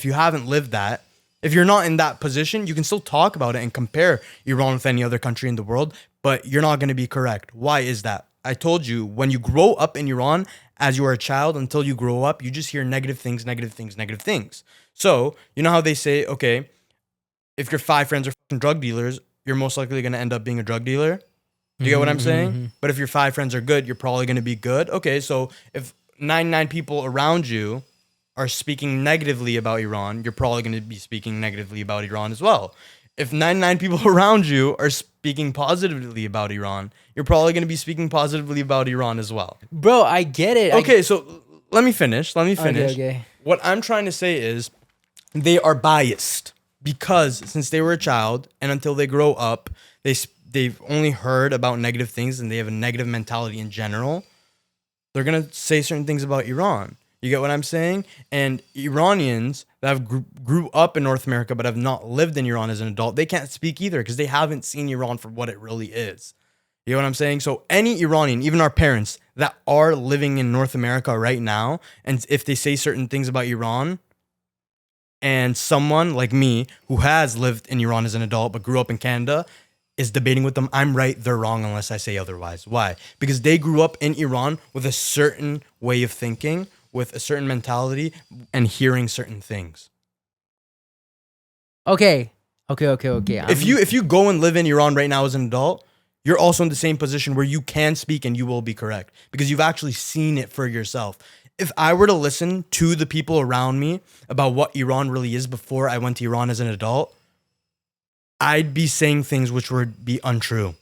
you haven't lived that. If you're not in that position, you can still talk about it and compare Iran with any other country in the world, but you're not going to be correct. Why is that? I told you, when you grow up in Iran as you are a child until you grow up, you just hear negative things, negative things, negative things. So, you know how they say, okay, if your 5 friends are fucking drug dealers, you're most likely going to end up being a drug dealer. Do you get what I'm saying? Mm-hmm. But if your 5 friends are good, you're probably going to be good. Okay, so if 99 people around you are speaking negatively about Iran, you're probably going to be speaking negatively about Iran as well. If 99 people around you are speaking positively about Iran, you're probably going to be speaking positively about Iran as well. Bro, I get it. Okay, so let me finish. Okay. What I'm trying to say is they are biased because since they were a child and until they grow up, they've only heard about negative things and they have a negative mentality in general. They're going to say certain things about Iran. You get what I'm saying? And Iranians that have grew up in North America but have not lived in Iran as an adult, they can't speak either because they haven't seen Iran for what it really is. You know what I'm saying? So any Iranian, even our parents that are living in North America right now, and if they say certain things about Iran, and someone like me who has lived in Iran as an adult but grew up in Canada is debating with them, I'm right, they're wrong unless I say otherwise. Why? Because they grew up in Iran with a certain way of thinking, with a certain mentality, and hearing certain things. Okay. If you go and live in Iran right now as an adult, you're also in the same position where you can speak and you will be correct because you've actually seen it for yourself. If I were to listen to the people around me about what Iran really is before I went to Iran as an adult, I'd be saying things which would be untrue.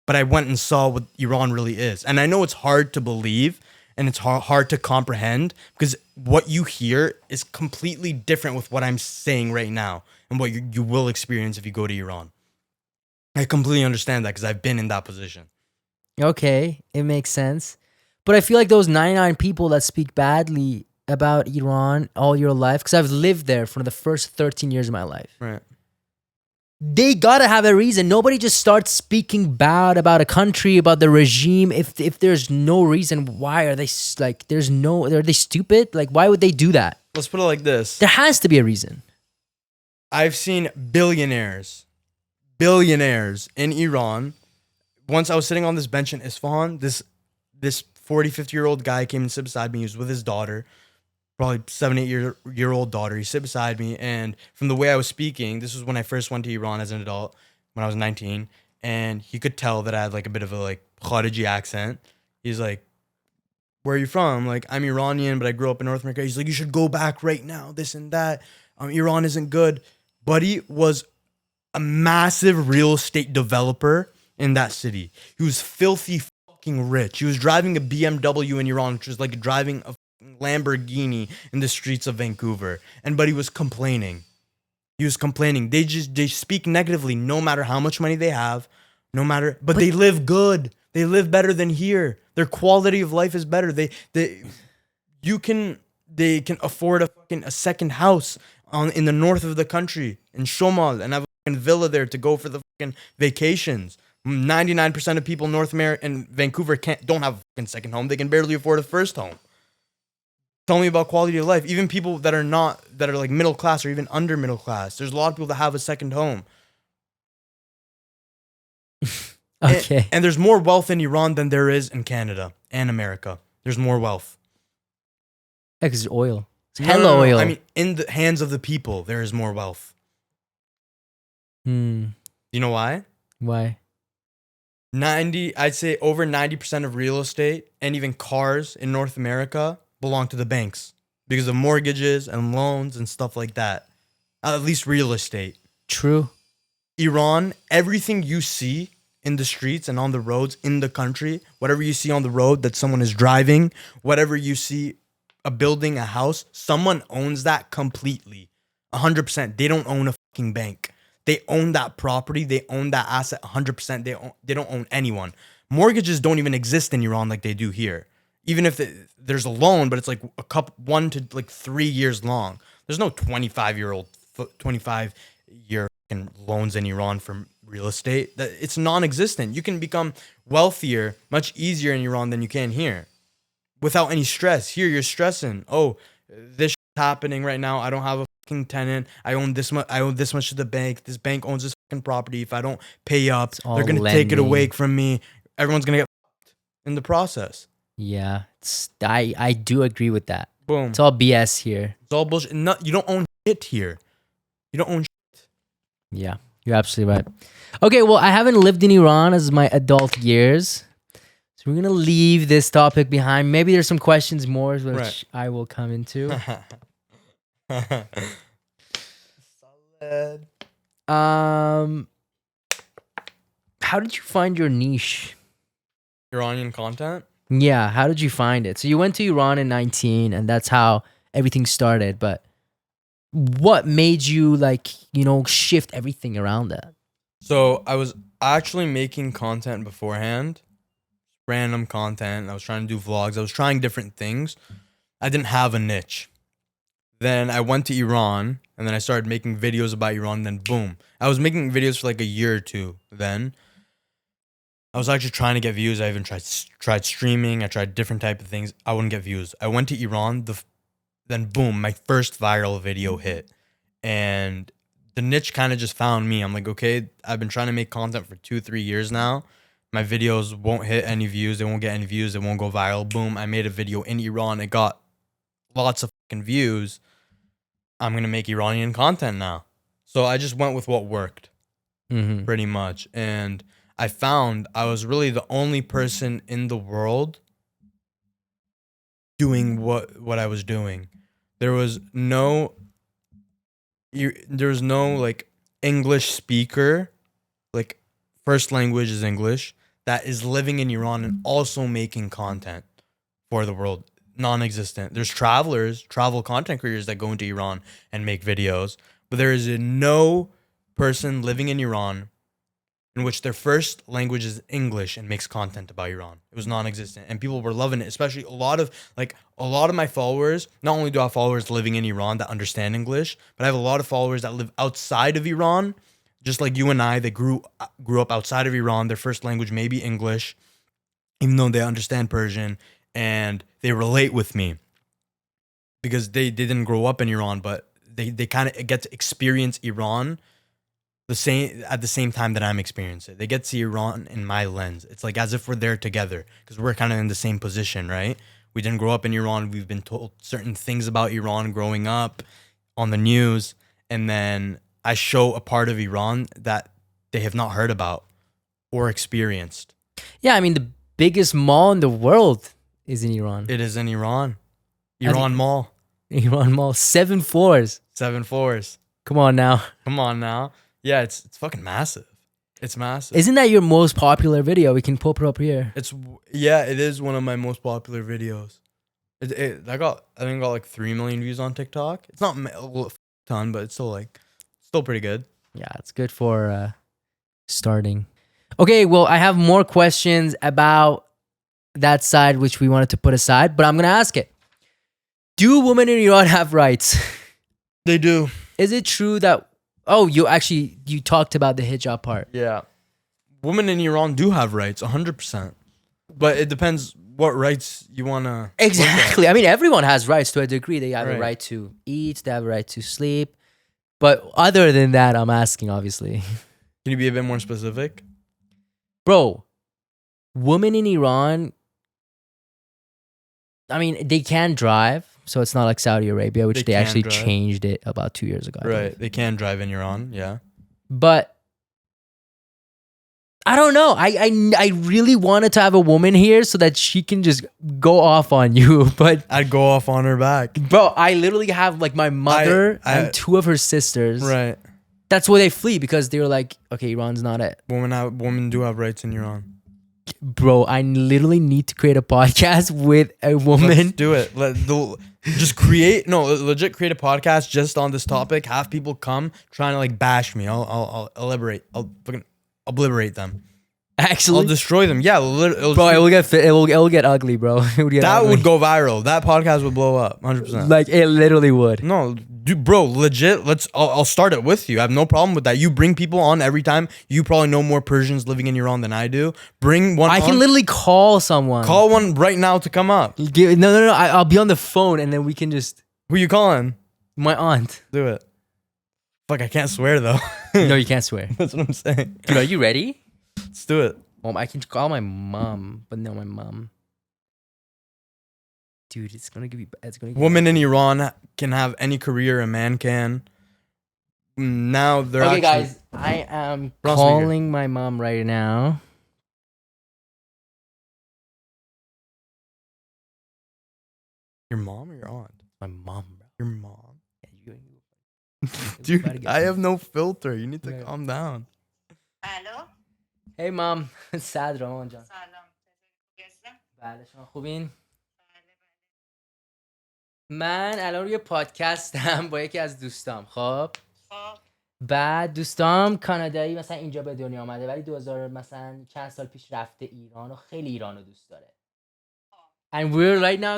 But I went and saw what Iran really is. And I know it's hard to believe and it's hard to comprehend because what you hear is completely different with what I'm saying right now and what you will experience if you go to Iran. I completely understand that because I've been in that position. Okay, it makes sense. But I feel like those 99 people that speak badly about Iran all your life, because I've lived there for the first 13 years of my life. Right. They gotta have a reason. Nobody just starts speaking bad about a country, about the regime. If there's no reason, why are they like? Are they stupid? Like, why would they do that? Let's put it like this. There has to be a reason. I've seen billionaires in Iran. Once I was sitting on this bench in Isfahan, this 40, 50-year-old guy came and sit beside me. He was with his daughter, probably 7, 8-year-old daughter. He sit beside me, and from the way I was speaking, this was when I first went to Iran as an adult, when I was 19, and he could tell that I had like a bit of a like Khariji accent. He's like, where are you from? I'm like, I'm Iranian, but I grew up in North America. He's like, you should go back right now, this and that. Iran isn't good. Buddy was a massive real estate developer in that city. He was filthy fucking rich. He was driving a BMW in Iran, which was like driving a Lamborghini in the streets of Vancouver. And Buddy was complaining. He was complaining. They speak negatively no matter how much money they have, but they live good. They live better than here. Their quality of life is better. They can afford a second house in the north of the country in Shomal and have a fucking villa there to go for the fucking vacations. 99% of people in North America and Vancouver don't have a fucking second home. They can barely afford a first home. Tell me about quality of life. Even people that are like middle class or even under middle class. There's a lot of people that have a second home. Okay. And there's more wealth in Iran than there is in Canada and America. There's more wealth. Because it's oil. It's No, hella no, no. oil. I mean, in the hands of the people, there is more wealth. You know why? Why? I'd say over 90% of real estate and even cars in North America belong to the banks because of mortgages and loans and stuff like that. At least real estate. True. Iran, everything you see in the streets and on the roads in the country, whatever you see on the road that someone is driving, whatever you see, a building, a house, someone owns that completely. 100%. They don't own a fucking bank. They own that property. They own that asset 100%. They don't own anyone. Mortgages don't even exist in Iran like they do here. Even if there's a loan, but it's like 1 to like 3 years long. There's no 25-year loans in Iran for real estate. It's non-existent. You can become wealthier much easier in Iran than you can here without any stress. Here you're stressing. Oh, this happening right now. I don't have a fucking tenant. I own this much. I owe this much to the bank. This bank owns this fucking property. If I don't pay up, they're gonna take it away from me. Everyone's gonna get in the process. Yeah, I do agree with that. Boom. It's all BS here. It's all bullshit. You don't own shit here. You don't own shit. Yeah, you're absolutely right. Okay, well, I haven't lived in Iran as my adult years. So we're going to leave this topic behind. Maybe there's some questions more, which Right. I will come into. Solid. How did you find your niche? Iranian content? Yeah, how did you find it? So you went to Iran in 19 and that's how everything started, but what made you shift everything around that? So I was actually making content beforehand, random content. I was trying to do vlogs. I was trying different things. I didn't have a niche. Then I went to Iran and then I started making videos about Iran. Then boom, I was making videos for like a year or two. Then I was actually trying to get views. I even tried streaming. I tried different type of things. I wouldn't get views. I went to Iran. Then boom, my first viral video hit. And the niche kind of just found me. I'm like, okay, I've been trying to make content for 2-3 years now. My videos won't hit any views. They won't get any views. They won't go viral. Boom, I made a video in Iran. It got lots of fucking views. I'm going to make Iranian content now. So I just went with what worked pretty much. And I found I was really the only person in the world doing what I was doing. There was no like English speaker, like first language is English, that is living in Iran and also making content for the world. Non-existent. There's travel content creators that go into Iran and make videos, but there is no person living in Iran in which their first language is English and makes content about Iran. It was non-existent, and people were loving it. Especially a lot of my followers. Not only do I have followers living in Iran that understand English, but I have a lot of followers that live outside of Iran, just like you and I. They grew up outside of Iran. Their first language may be English, even though they understand Persian, and they relate with me because they didn't grow up in Iran, but they kind of get to experience Iran at the same time that I'm experiencing it. They get to see Iran in my lens. It's like as if we're there together because we're kind of in the same position, right? We didn't grow up in Iran. We've been told certain things about Iran growing up on the news, and then I show a part of Iran that they have not heard about or experienced. Yeah, I mean, the biggest mall in the world is in Iran. It is in Iran. I think- Iran Mall. Iran Mall, 7 floors. 7 floors. Come on now. Come on now. Yeah, it's fucking massive. It's massive. Isn't that your most popular video? We can pop it up here. It is one of my most popular videos. I think I got like 3 million views on TikTok. It's not a ton, but it's still pretty good. Yeah, it's good for starting. Okay, well, I have more questions about that side, which we wanted to put aside, but I'm going to ask it. Do women in Iran have rights? They do. Is it true that, you talked about the hijab part. Yeah. Women in Iran do have rights, 100%. But it depends what rights you want to. Exactly. I mean, everyone has rights to a degree. They have a Right. right to eat, they have a right to sleep. But other than that, I'm asking, obviously. Can you be a bit more specific? Bro, women in Iran, I mean, they can drive. So it's not like Saudi Arabia, which They they can actually drive. changed it about 2 years ago. I Right. believe. They can drive in Iran. Yeah. But I don't know. I really wanted to have a woman here so that she can just go off on you. But I'd go off on her back. bro, I literally have like my mother I- and 2 of her sisters. Right. That's why they flee, because they were like, okay, Iran's not it. Women do have rights in Iran. Bro, I literally need to create a podcast with a woman. Let's do it. Just create legit create a podcast just on this topic. Have people come trying to like bash me. I'll elaborate. I'll fucking obliterate them. I'll Actually, destroy them. Yeah, bro, it will get ugly, bro. It would get that ugly. would go viral. That podcast would blow up 100%. Like, it literally would. No, dude, bro, legit. I'll start it with you. I have no problem with that. You bring people on every time. You probably know more Persians living in Iran than I do. Bring one. I can literally call someone. call one right now to come up. No. I'll be on the phone and then we can just. Who you calling? My aunt. Do it. Fuck, I can't swear though. No, you can't swear. That's what I'm saying. Dude, are you ready? Let's do it. I can call my mom, but no, my mom. Dude, it's gonna be. Women in Iran can have any career a man can. Now they're Okay, actually, guys, I am We're on speaker. calling my mom right now. Your mom or your aunt? My mom, bro. Your mom. Yeah, Dude, I have no filter. You need to Yeah. calm down. الو Hey mom, sad رامان جان. سلام چطوری هستم؟ بله شما خوبین؟ بله. من الان روی پادکستم با یکی از دوستام. خب خب بعد دوستام کانادایی مثلا اینجا به دنیا آمده، ولی 2000 مثلا چند سال پیش رفته ایران و خیلی ایران رو دوست داره. And we're right now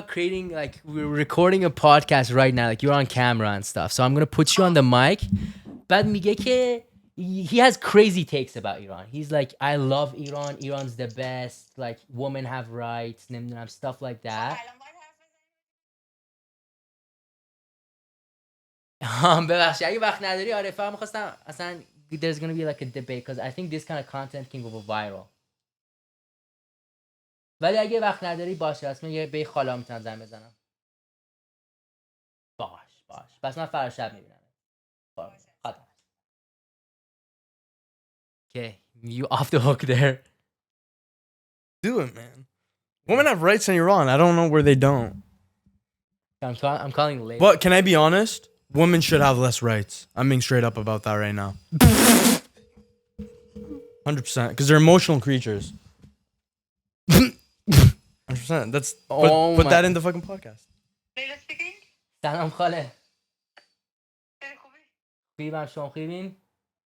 we're recording a podcast right now, like you're on camera and stuff. So I'm gonna put you on the mic. بعد میگه که he has crazy takes about Iran. He's like, I love Iran. Iran's the best. Like, women have rights. نمیدونم stuff like that. الان باید حرف بزنیم. ببخشید اگه وقت نداری آره فقط می‌خواستم اصلا there's gonna be like a debate because I think this kind of content can go viral. ولی اگه وقت نداری باشه اصلا یه به خالا میتونم زنگ بزنم. باش پس من فردا شب میبینم. خدا. Okay, you off the hook there. Do it, man. Women have rights in Iran. I don't know where they don't. I'm calling later. But can I be honest? Women should have less rights. I'm being straight up about that right now. 100%. Because they're emotional creatures. 100%. That's put that in the fucking podcast. لیلا speaking. سلام خاله. خیلی خوبی؟ خوبم شما خوبین؟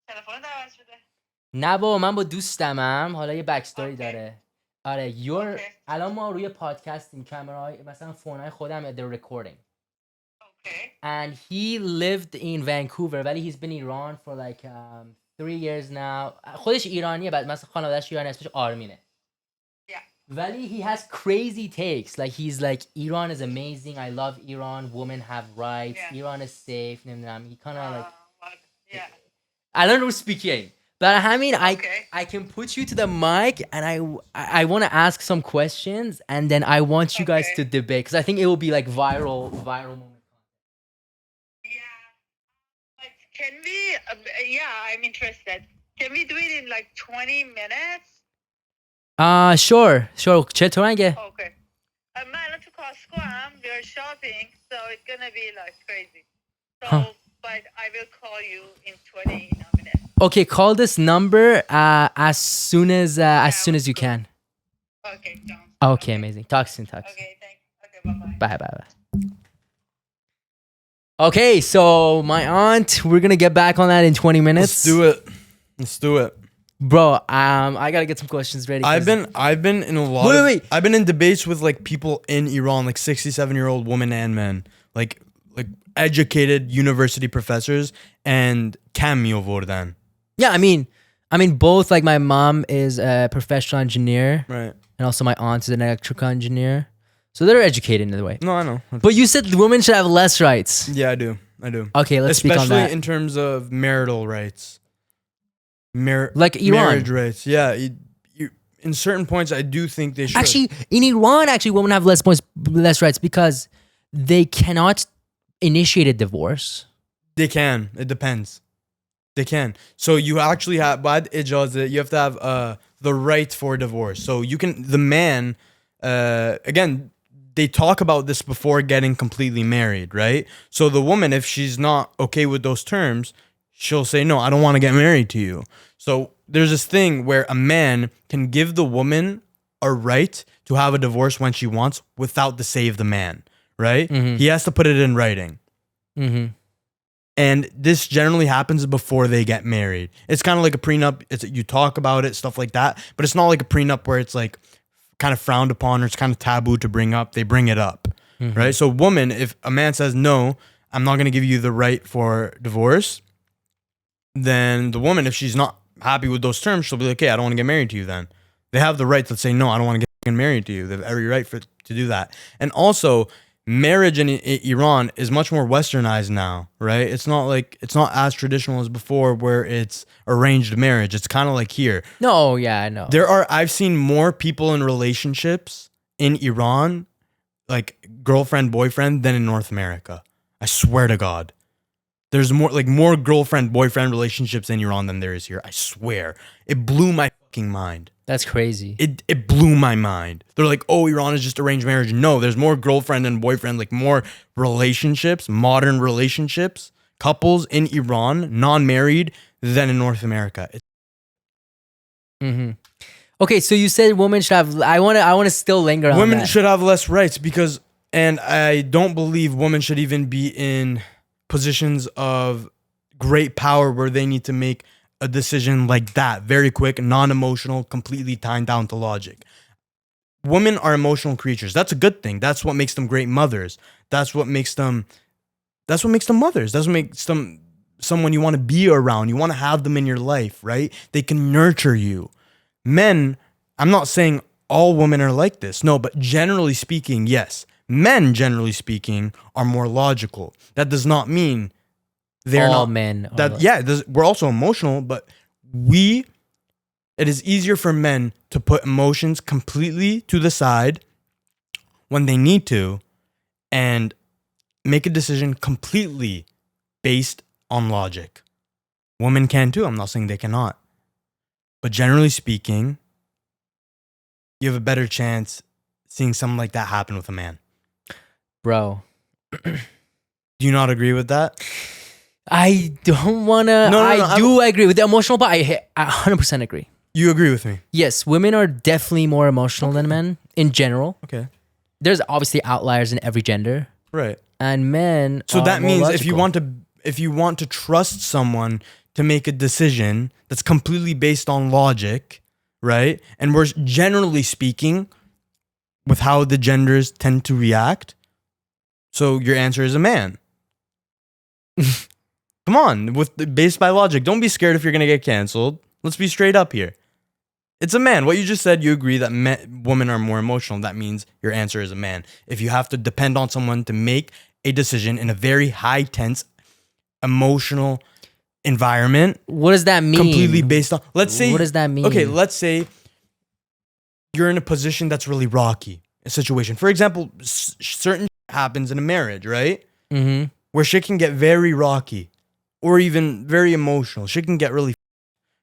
تلفن دعوت شده. نه بابا من با دوستمم حالا یه بکستوری اوکی. داره. آره اوکی. الان ما روی پادکستیم کامرای مثلا فونای خودم they're recording. Okay. And he lived in Vancouver ولی he's been in Iran for like 3 years now. خودش ایرانیه بعد مثلا خانواده‌اش ایرانی اسمش آرمینه. Yeah. ولی he has crazy takes. Like he's like Iran is amazing. I love Iran. Women have rights. Yeah. Iran is safe. نمیدونم. He kind of like Yeah. الان رو speaking. But I mean, Okay. I can put you to the mic and I want to ask some questions and then I want you guys Okay. to debate because I think it will be like viral moment. Yeah. But can we, yeah, I'm interested. Can we do it in like 20 minutes? Sure. چطور اگه؟ Okay. من Squam. We're shopping, so it's gonna be like crazy. So, Huh. but I will call you in 20 minutes. Okay, call this number as soon as you cool. can. Okay, John. Okay, amazing. Talk soon. Okay, thanks. Okay, bye-bye. Bye. Okay, so my aunt, we're gonna get back on that in 20 minutes. Let's do it. Bro. I gotta get some questions ready. I've been in a lot Wait. I've been in debates with like people in Iran, like 67-year-old women and men, like educated university professors and cameo vordan. Yeah, I mean, both. Like my mom is a professional engineer, Right. and also my aunt is an electrical engineer, so they're educated in the way. No, I know. But you said women should have less rights. Yeah, I do. Okay, let's speak on Especially that. in terms of marital rights. Like Iran. Marriage rights. Yeah. In certain points, I do think they should. Actually, in Iran, women have less rights because they cannot initiate a divorce. They can. It depends. They can. So you actually have bad ijazah. You have to have the right for divorce. So you can. The man, again, they talk about this before getting completely married, right? So the woman, if she's not okay with those terms, she'll say, "No, I don't want to get married to you." So there's this thing where a man can give the woman a right to have a divorce when she wants without the say of the man, right? Mm-hmm. He has to put it in writing. Mm-hmm. And this generally happens before they get married. It's kind of like a prenup. You talk about it, stuff like that. But it's not like a prenup where it's like kind of frowned upon or it's kind of taboo to bring up. They bring it up, right? So woman, if a man says, no, I'm not going to give you the right for divorce, then the woman, if she's not happy with those terms, she'll be like, okay, I don't want to get married to you then. They have the right to say, no, I don't want to get married to you. They have every right to do that. And also, marriage in Iran is much more westernized now, right? It's not as traditional as before where it's arranged marriage. It's kind of like here. No, yeah, I know. I've seen more people in relationships in Iran, like girlfriend, boyfriend, than in North America. I swear to God. There's more girlfriend, boyfriend relationships in Iran than there is here. I swear. It blew my fucking mind. That's crazy. It blew my mind. They're like, oh, Iran is just arranged marriage. No, there's more girlfriend and boyfriend, like more relationships, modern relationships, couples in Iran, non-married, than in North America. Mm-hmm. Okay, so you said women should have. I want to still linger on that. Women should have less rights and I don't believe women should even be in positions of great power where they need to make a decision like that, very quick, non-emotional, completely tied down to logic. Women are emotional creatures. That's a good thing. That's what makes them great mothers. That's what makes them mothers. That's what makes them someone you want to be around. You want to have them in your life, right? They can nurture you. Men, I'm not saying all women are like this. No, but generally speaking, yes. Men, generally speaking, are more logical. That does not mean they're all not men. We're also emotional, but it is easier for men to put emotions completely to the side when they need to and make a decision completely based on logic. Women can too. I'm not saying they cannot. But generally speaking, you have a better chance seeing something like that happen with a man. Bro. Do you not agree with that? I don't want to. No, I do agree with the emotional, but I 100% agree. You agree with me? Yes, women are definitely more emotional than men in general. Okay. There's obviously outliers in every gender. Right. And men So are that more means logical. if you want to trust someone to make a decision that's completely based on logic, right? And we're generally speaking with how the genders tend to react. So your answer is a man. Come on, based by logic. Don't be scared if you're going to get canceled. Let's be straight up here. It's a man. What you just said, you agree that women are more emotional. That means your answer is a man. If you have to depend on someone to make a decision in a very high tense, emotional environment. What does that mean? Completely based on, let's say. What does that mean? Okay, let's say you're in a position that's really rocky, a situation. For example, certain happens in a marriage, right? Mm-hmm. Where shit can get very rocky or even very emotional. Shit can get really,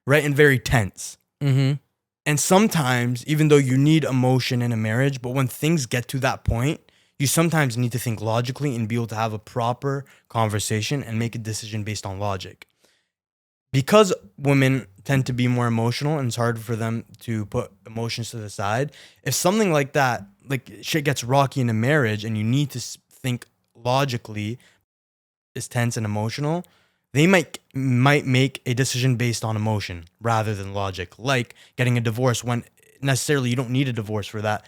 right? And very tense. Mm-hmm. And sometimes, even though you need emotion in a marriage, but when things get to that point, you sometimes need to think logically and be able to have a proper conversation and make a decision based on logic. Because women tend to be more emotional and it's hard for them to put emotions to the side, if something like that, like shit gets rocky in a marriage and you need to think logically, is tense and emotional, they might make a decision based on emotion rather than logic, like getting a divorce when necessarily you don't need a divorce for that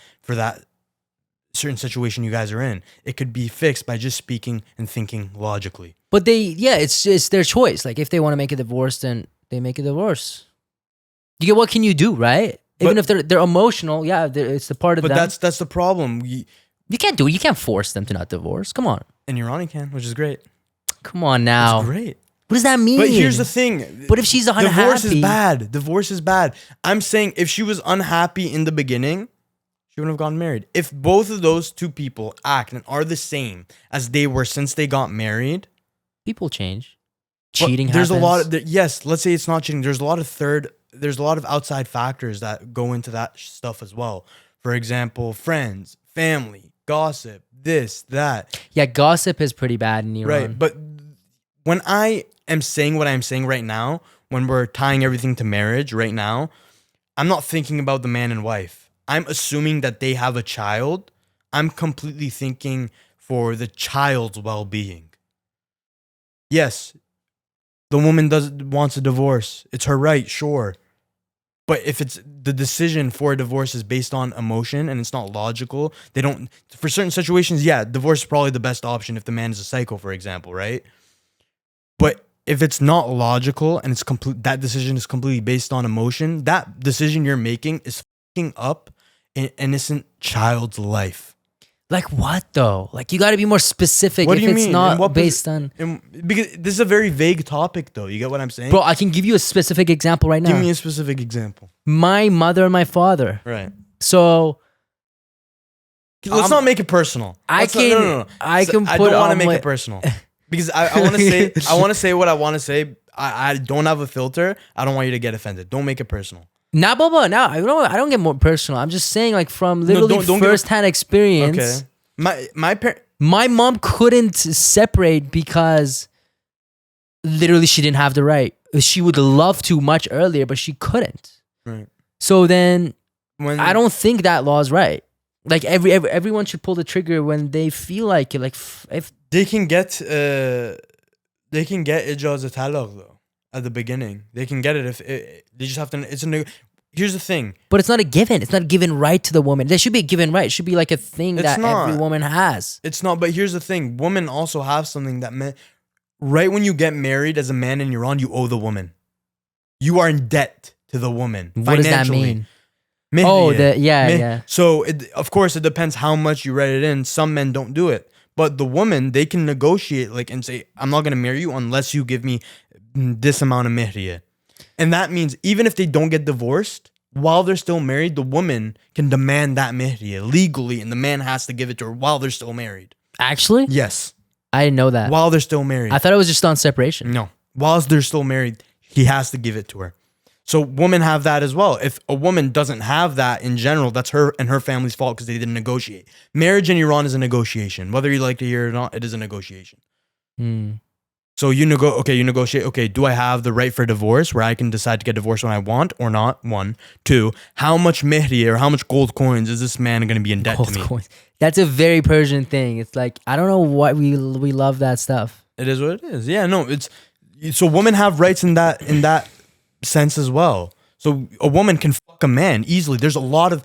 certain situation you guys are in. It could be fixed by just speaking and thinking logically. But it's their choice. Like if they want to make a divorce, then they make a divorce. You get what can you do, right? Even if they're emotional, it's the part of them. But that's the problem. You can't do it. You can't force them to not divorce. Come on. In Iran, you can, which is great. Come on now. It's great. What does that mean? But here's the thing. But if she's unhappy, Divorce is bad. I'm saying if she was unhappy in the beginning, she wouldn't have gotten married. If both of those two people act and are the same as they were since they got married, people change. Cheating there's happens. a lot of yes, let's say it's not cheating. There's a lot of outside factors that go into that stuff as well. For example, friends, family, gossip, this, that. Yeah, gossip is pretty bad in Iran. Right, but when I am saying what I'm saying right now, when we're tying everything to marriage right now, I'm not thinking about the man and wife. I'm assuming that they have a child. I'm completely thinking for the child's well-being. Yes, the woman wants a divorce. It's her right, sure. But if it's the decision for a divorce is based on emotion and it's not logical, for certain situations, divorce is probably the best option if the man is a psycho, for example, right? But if it's not logical and that decision is completely based on emotion, that decision you're making is fucking up an innocent child's life. Like what though? Like you got to be more specific. What do you it's mean? not based on. Because this is a very vague topic, though. You get what I'm saying, Bro, I can give you a specific example right now. Give me a specific example. My mother and my father. Right. So let's not make it personal. I don't want to make it personal because I want to say what I want to say. I don't have a filter. I don't want you to get offended. Don't make it personal. Nah, Baba, nah, I don't get more personal. I'm just saying, like, from literally first-hand experience. Okay. My mom couldn't separate because literally she didn't have the right. She would love to much earlier, but she couldn't. Right. So then, I don't think that law is right. Like everyone should pull the trigger when they feel like it. Like if they can get ijaz talaq though. At the beginning, they can get it if they just have to. Here's the thing, but it's not a given. It's not a given right to the woman. There should be a given right. It should be like a thing that every woman has. It's not. But here's the thing: women also have something that right when you get married as a man in Iran, you owe the woman. You are in debt to the woman. What does that mean? Yeah. So of course it depends how much you write it in. Some men don't do it, but the woman, they can negotiate and say, "I'm not gonna marry you unless you give me this amount of mihriya." And that means even if they don't get divorced, while they're still married, the woman can demand that mihriya legally, and the man has to give it to her while they're still married. Actually? Yes. I didn't know that. While they're still married. I thought it was just on separation. No. Whilst they're still married, he has to give it to her. So women have that as well. If a woman doesn't have that in general, that's her and her family's fault because they didn't negotiate. Marriage in Iran is a negotiation. Whether you like to hear it or not, it is a negotiation. So you negotiate. Okay, do I have the right for divorce where I can decide to get divorced when I want or not? 1, 2. How much mihri or how much gold coins is this man going to be in debt to me? Coins. That's a very Persian thing. It's like I don't know why we love that stuff. It is what it is. Yeah, no, so women have rights in that sense as well. So a woman can fuck a man easily. There's a lot of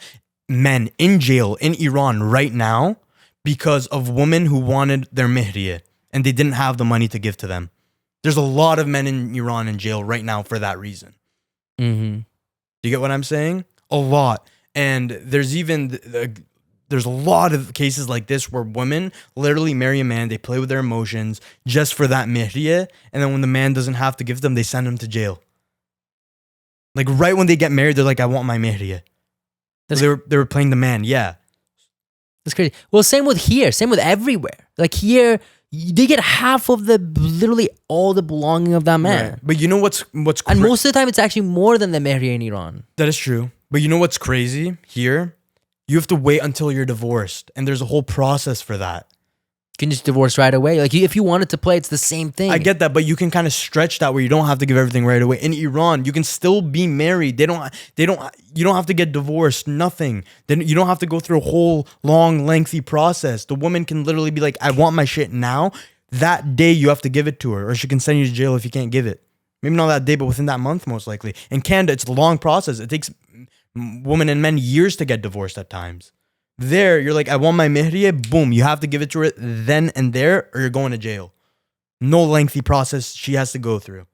men in jail in Iran right now because of women who wanted their mihriya. And they didn't have the money to give to them. There's a lot of men in Iran in jail right now for that reason. Mm-hmm. Do you get what I'm saying? A lot. And there's a lot of cases like this where women literally marry a man, they play with their emotions just for that mihriya, and then when the man doesn't have to give them, they send him to jail. Like right when they get married, they're like, I want my mihriya. So they were playing the man, yeah. That's crazy. Well, same with here, same with everywhere. Like here, they get half of literally all the belonging of that man. Right. But you know what's and most of the time it's actually more than the mehri in Iran. That is true. But you know what's crazy here You have to wait until you're divorced, and there's a whole process for that. You can just divorce right away. Like if you wanted to play, it's the same thing. I get that, but you can kind of stretch that where you don't have to give everything right away. In Iran, you can still be married. You don't have to get divorced, nothing. Then you don't have to go through a whole long, lengthy process. The woman can literally be like, I want my shit now. That day you have to give it to her, or she can send you to jail if you can't give it. Maybe not that day, but within that month, most likely. In Canada, it's a long process. It takes women and men years to get divorced at times. There, you're like, I want my mehriye, boom, you have to give it to her then and there, or you're going to jail. No lengthy process she has to go through.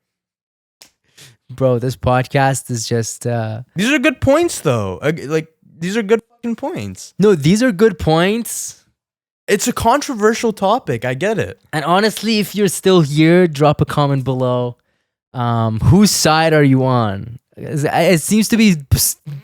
Bro, this podcast is just... These are good points, though. Like, these are good fucking points. No, these are good points. It's a controversial topic. I get it. And honestly, if you're still here, drop a comment below. Whose side are you on? It seems to be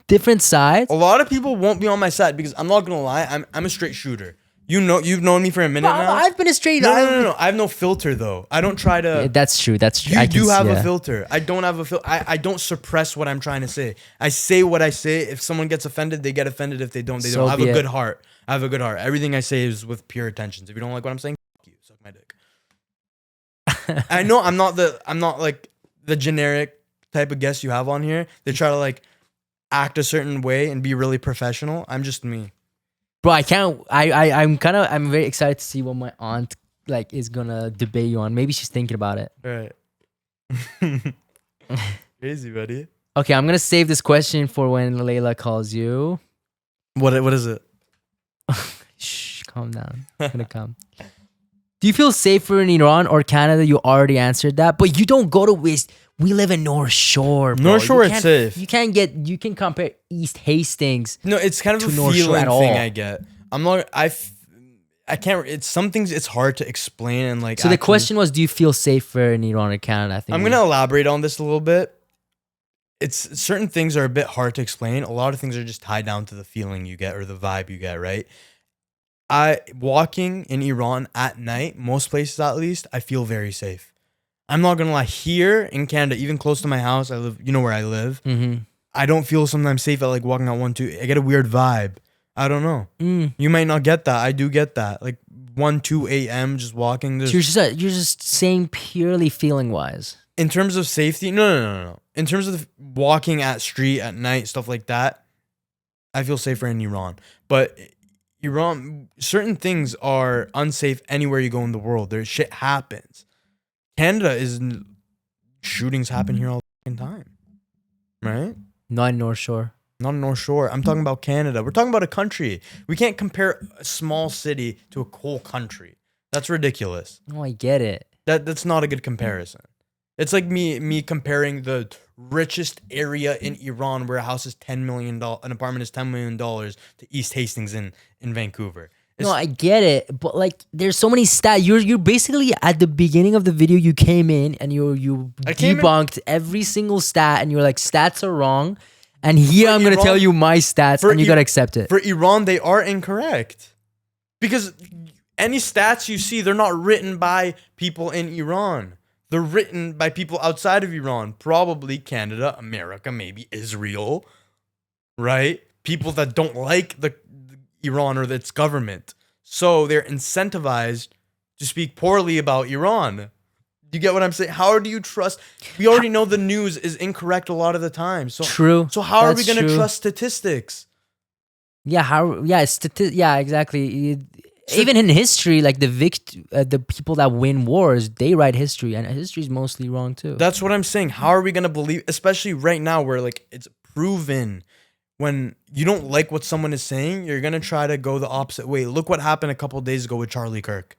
different sides. A lot of people won't be on my side because I'm not gonna lie, I'm a straight shooter. You know, you've known me for a minute now. I've been a straight. No. I have no filter though. I don't try to. Yeah, that's true. That's true. You do have a filter. I don't have a filter. I don't suppress what I'm trying to say. I say what I say. If someone gets offended, they get offended. If they don't, they don't. I have a good heart. I have a good heart. Everything I say is with pure intentions. If you don't like what I'm saying, fuck you. Suck my dick. I know I'm not like the generic type of guest you have on here. They try to like act a certain way and be really professional. I'm just me. Bro, I can't. I'm very excited to see what my aunt like is gonna debate you on. Maybe she's thinking about it. Right. Crazy, buddy. Okay, I'm gonna save this question for when Layla calls you. What is it? Shh, calm down. It's gonna come. Do you feel safer in Iran or Canada? You already answered that, but you don't go to West. We live in North Shore, bro. North Shore, it's safe. You can compare East Hastings. No, it's kind of a feeling thing I get. I'm not. I can't. It's some things. It's hard to explain and like. So the question was, do you feel safer in Iran or Canada? I think I'm gonna elaborate on this a little bit. It's certain things are a bit hard to explain. A lot of things are just tied down to the feeling you get or the vibe you get, right? Walking in Iran at night, most places at least, I feel very safe. I'm not gonna lie. Here in Canada, even close to my house, I live. You know where I live. Mm-hmm. I don't feel sometimes safe at like walking out 1-2. I get a weird vibe. I don't know. You might not get that. I do get that. Like 1-2 a.m. just walking. So you're just saying purely feeling wise. In terms of safety, no. In terms of walking at street at night, stuff like that, I feel safer in Iran. But Iran, certain things are unsafe anywhere you go in the world. There's shit happens. Canada shootings happen here all the time, right? Not in North Shore. Not in North Shore. I'm talking about Canada. We're talking about a country. We can't compare a small city to a whole country. That's ridiculous. Oh, I get it. That's not a good comparison. It's like me comparing the richest area in Iran where a house is $10 million, an apartment is $10 million to East Hastings in Vancouver. No, I get it, but like, there's so many stats. You're basically at the beginning of the video. You came in and you debunked every single stat, and you're like, stats are wrong. And here I'm gonna tell you my stats, and you gotta accept it. For Iran, they are incorrect because any stats you see, they're not written by people in Iran. They're written by people outside of Iran, probably Canada, America, maybe Israel, right? People that don't like the Iran or its government. So they're incentivized to speak poorly about Iran. Do you get what I'm saying? How do you trust? We already know the news is incorrect a lot of the time. So true. So how are we going to trust statistics? Yeah, yeah, exactly. Even in history, like the people that win wars, they write history, and history is mostly wrong too. That's what I'm saying. How are we going to believe, especially right now where like it's proven when you don't like what someone is saying, you're going to try to go the opposite way. Look what happened a couple of days ago with Charlie Kirk.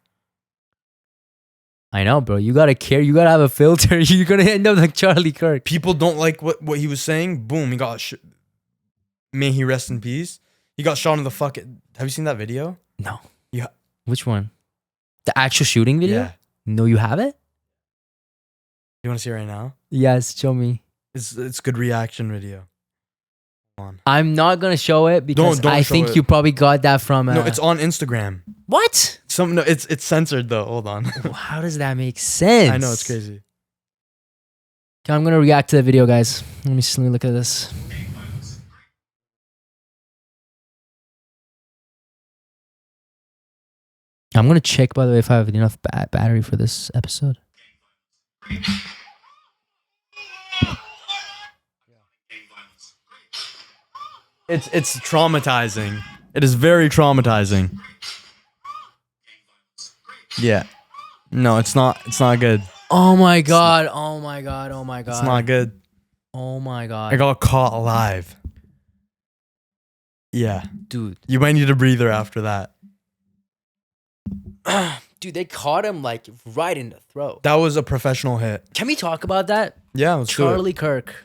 I know, bro. You got to care. You got to have a filter. You're going to end up like Charlie Kirk. People don't like what he was saying. Boom. He got may he rest in peace. He got shot in the fucking... Have you seen that video? No. Yeah. Which one? The actual shooting video? Yeah. No, you have it? You want to see it right now? Yes, show me. It's good reaction video. I'm not gonna show it because I think you probably got that from. No, it's on Instagram. What? No, it's censored though. Hold on. How does that make sense? I know, it's crazy. Okay, I'm gonna react to the video, guys. Let me look at this. I'm gonna check, by the way, if I have enough battery for this episode. It's traumatizing. It is very traumatizing. Yeah. No, it's not. It's not good. Oh my god! Oh my god! Oh my god! It's not good. Oh my god! I got caught alive. Yeah, Dude. you might need a breather after that. Dude, they caught him like right in the throat. That was a professional hit. Can we talk about that? Yeah, let's do it. Charlie Kirk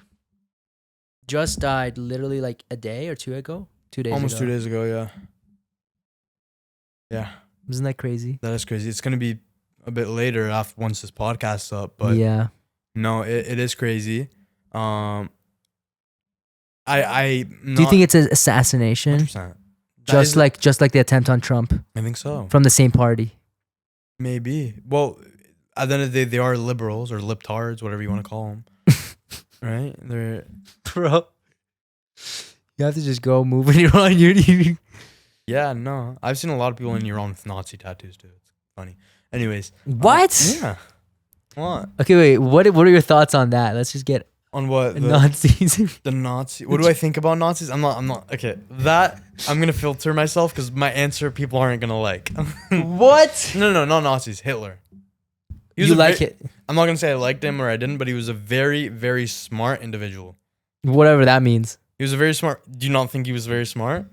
just died literally like a day or 2 ago. 2 days Almost ago. 2 days ago. Yeah. Yeah, Isn't that crazy? that is crazy. It's gonna be a bit later after once this podcast's up, but yeah. no, it is crazy. I Do you think it's an assassination? 100%. Just like the attempt on Trump I think so. from the same party. Maybe. Well, at the end of the day, they are liberals or libtards, whatever you want to call them. Right? They're Bro. You have to just go moving it on you. yeah, no. I've seen a lot of people in Iran with Nazi tattoos too. It's funny. Anyways. What? Yeah. What? Okay, wait. What are your thoughts on that? Let's just get On what? Nazis. The Nazi. What do I think about Nazis? I'm not. Okay. That, I'm going to filter myself because my answer people aren't going to like. What? No, not Nazis. Hitler. He was You a like ve- it? I'm not going to say I liked him or I didn't, but he was a very, very smart individual. Whatever that means. He was a very smart. Do you not think he was very smart?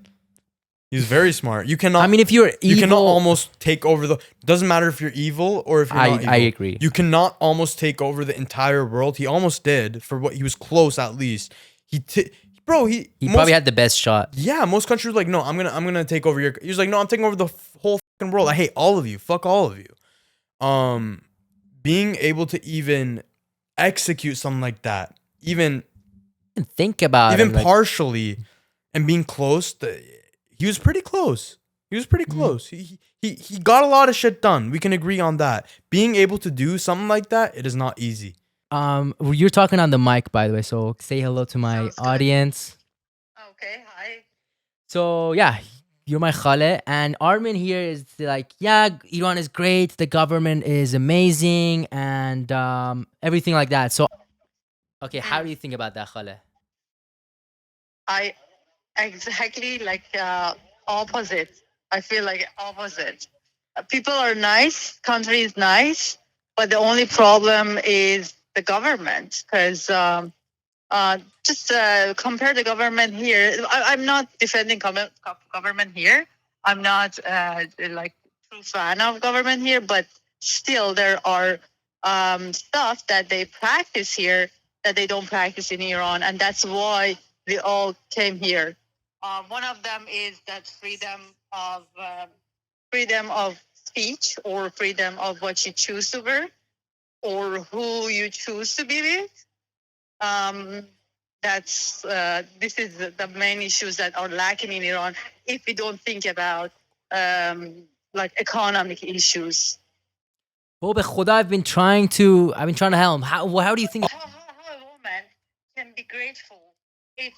He was very smart. You cannot. I mean, if you're evil, you cannot almost take over the. Doesn't matter if you're evil or if you're not evil. I agree. You cannot almost take over the entire world. He almost did for what he was close at least. He probably had the best shot. Yeah, most countries were like, no, I'm gonna take over your. He was like, no, I'm taking over the whole fucking world. I hate all of you. Fuck all of you. Being able to even execute something like that, even Think about even it. partially, and being close. He was pretty close. He was pretty close. He got a lot of shit done. We can agree on that. Being able to do something like that, it is not easy. You're talking on the mic, by the way, so say hello to my Sounds good. audience. Okay, hi. So yeah, you're my khale, and Armin here is like, yeah, Iran is great, the government is amazing, and everything like that. So, okay, how do you think about that, khale? I exactly like opposite. I feel like opposite. People are nice, country is nice, but the only problem is the government. Because just compare the government here. I'm not defending government here. I'm not like true fan of government here, but still there are stuff that they practice here that they don't practice in Iran, and that's why we all came here. One of them is that freedom of speech, or freedom of what you choose to wear, or who you choose to be with. This is the main issues that are lacking in Iran if we don't think about like economic issues. Oh, be khuda, I've been trying to help him. How do you think? How a woman can be grateful if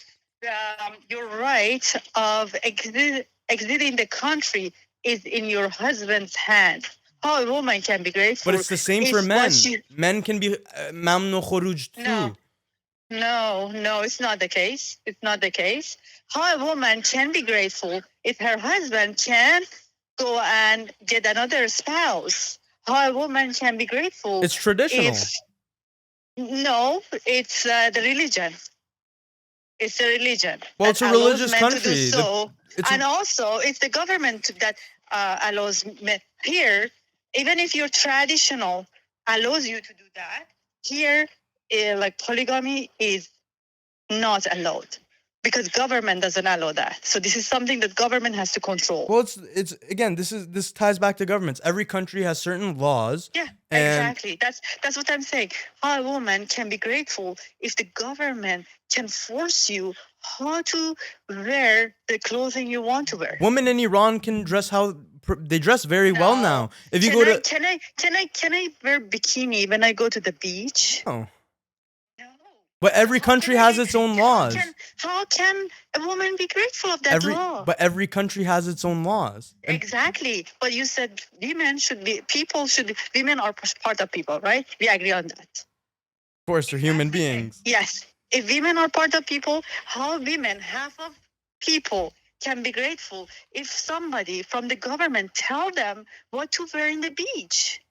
your right of exiting the country is in your husband's hand? How a woman can be grateful? But it's the same for if men. what she- Men can be mamnu khuruj too. No, it's not the case. It's not the case. How a woman can be grateful if her husband can go and get another spouse. How a woman can be grateful. It's traditional. No, it's the religion. It's the religion. Well, that it's a allows religious men to do country. so. It's And also, it's the government that allows men. Here, even if you're traditional, allows you to do that. Here, like polygamy is not allowed because government doesn't allow that. So this is something that government has to control. Well, it's again. This ties back to governments. Every country has certain laws. Yeah, and exactly. That's what I'm saying. How a woman can be grateful if the government can force you how to wear the clothing you want to wear. Women in Iran can dress how they dress very well No. now. If you Can I wear bikini when I go to the beach? no. No. But every country has its own laws. how can a woman be grateful of that law? But every country has its own laws. Exactly. But you said women are part of people, right? We agree on that. Of course, they're human beings. Yes. If women are part of people, how women, half of people, can be grateful if somebody from the government tell them what to wear in the beach?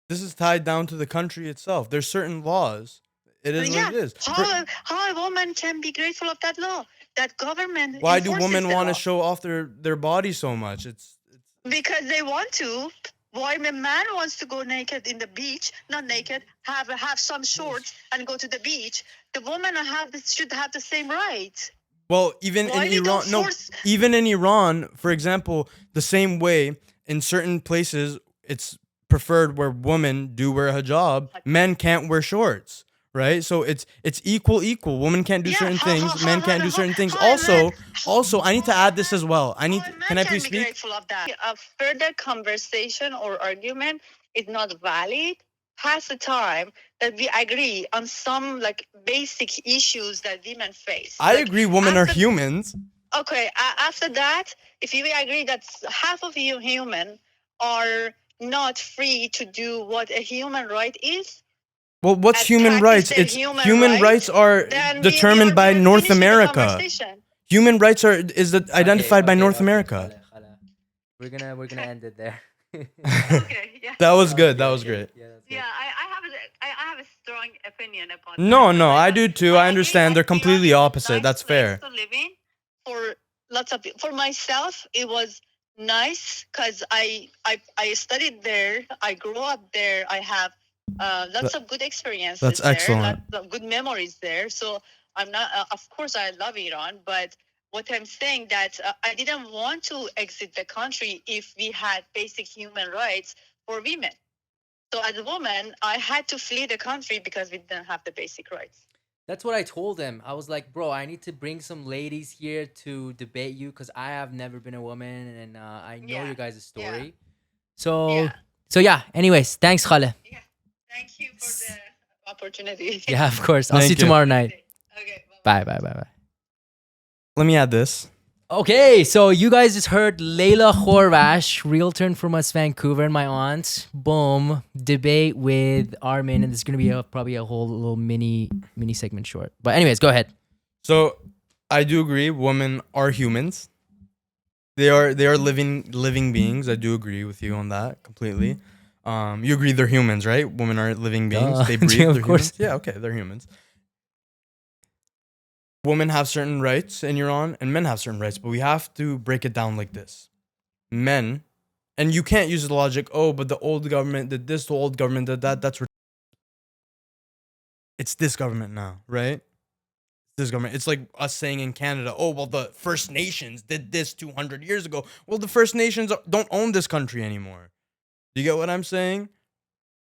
This is tied down to the country itself. There's certain laws. It is what it is. How a woman can be grateful of that law? That government. Why do women want to show off their body so much? It's because they want to. Why a man wants to go naked in the beach, not naked, have some shorts and go to the beach? The woman should have the same rights. Well, even in Iran, for example, the same way in certain places it's preferred where women do wear a hijab, men can't wear shorts, right? So it's equal. Women can't do certain things, men can't do certain things. Also, I need to add this as well. Can I please speak? Grateful of that. A further conversation or argument is not valid past the time that we agree on some like basic issues that women face. I agree women are humans. Okay, after that, if we agree that half of you human are not free to do what a human right is. Well, what's human rights? It's human rights are determined by North America. Human rights is identified by North America. We're gonna end it there. Okay, yeah. That was good. That was great. Yeah, I have a strong opinion upon that. No, I do too. I understand. They're completely opposite. That's fair. To live in for lots of people. For myself, it was nice because I studied there. I grew up there. I have lots of good experiences. That's excellent. Lots of good memories there. So I'm not. Of course, I love Iran, but what I'm saying that I didn't want to exit the country if we had basic human rights for women. So as a woman, I had to flee the country because we didn't have the basic rights. That's what I told him. I was like, bro, I need to bring some ladies here to debate you because I have never been a woman and I know your guys' story. So yeah. Anyways, thanks, Khale. Yeah. Thank you for the opportunity. Yeah, of course. I'll see you tomorrow night. Okay. Bye. Let me add this. Okay, so you guys just heard Layla Horvash, realtor from West Vancouver, and my aunt. Boom, debate with Armin, and this is gonna be probably a whole little mini segment short. But anyways, go ahead. So I do agree. Women are humans. They are living beings. I do agree with you on that completely. You agree they're humans, right? Women are living beings. They breathe. Of they're course. Humans. Yeah, okay, they're humans. Women have certain rights in Iran and men have certain rights, but we have to break it down like this. Men, and you can't use the logic, oh, but the old government did this, the old government did that. It's this government now, right? This government. It's like us saying in Canada, oh, well, the First Nations did this 200 years ago. Well, the First Nations don't own this country anymore. Do you get what I'm saying?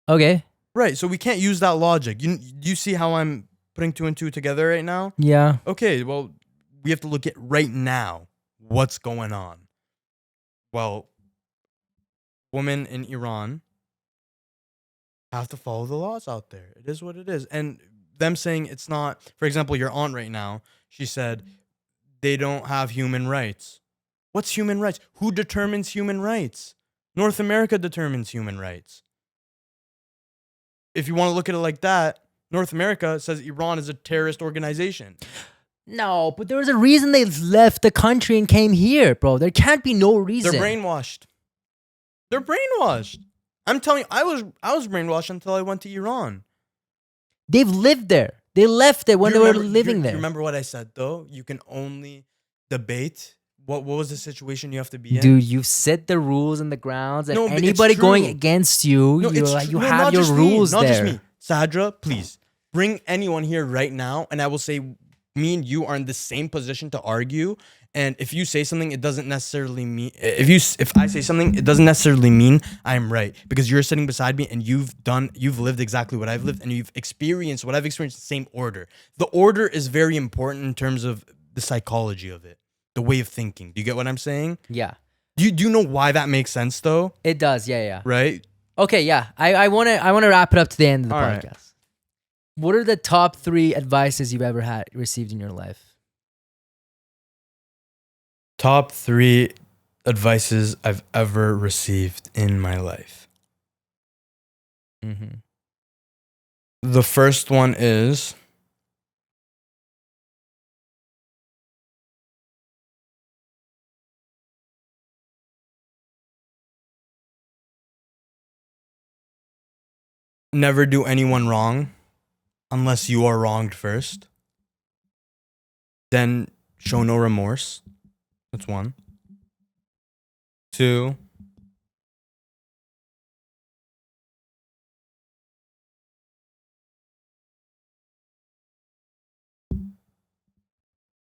Okay. Right, so we can't use that logic. You see how I'm putting two and two together right now? Yeah. Okay, well, we have to look at right now what's going on. Well, women in Iran have to follow the laws out there. It is what it is. And them saying it's not, for example, your aunt right now, she said they don't have human rights. What's human rights? Who determines human rights? North America determines human rights. If you want to look at it like that, North America says Iran is a terrorist organization. No, but there was a reason they left the country and came here, bro. There can't be no reason. They're brainwashed. I'm telling you, I was brainwashed until I went to Iran. They've lived there. They left it when they were living there. You remember what I said, though? You can only debate. What was the situation you have to be in? Dude, you've set the rules and the grounds, and No, but anybody it's going true. against you, No, it's you true. No, have not your just rules me. Not there. just me. Sadra, please bring anyone here right now, and I will say me and you are in the same position to argue. And if you say something, it doesn't necessarily mean if I say something, it doesn't necessarily mean I'm right, because you're sitting beside me and you've lived exactly what I've lived, and you've experienced what I've experienced. The same order. The order is very important in terms of the psychology of it, the way of thinking. Do you get what I'm saying? Yeah. Do you know why that makes sense though? It does, yeah. Right? Okay, yeah. I wanna wrap it up to the end of the All podcast. right. What are the top 3 advices you've ever had received in your life? Top 3 advices I've ever received in my life. Mm-hmm. The first one is never do anyone wrong unless you are wronged first. Then show no remorse. That's 1. 2,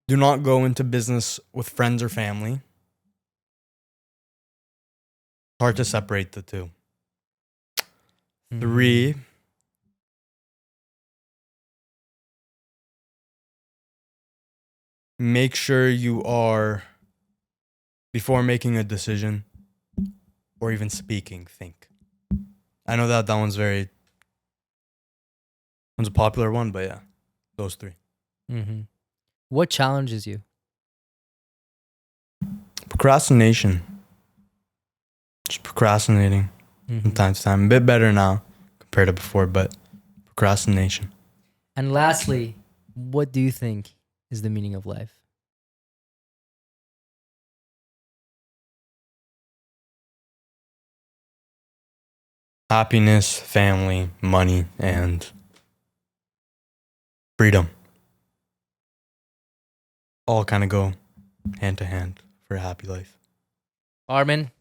do not go into business with friends or family. Hard to separate the 2. 3, make sure you are, before making a decision or even speaking, think. I know that one's a popular one, but yeah, those 3. Mm-hmm. What challenges you? Procrastination. Just procrastinating from time to time. A bit better now compared to before, but procrastination. And lastly, what do you think is the meaning of life? Happiness, family, money, and freedom. All kind of go hand to hand for a happy life. Armin,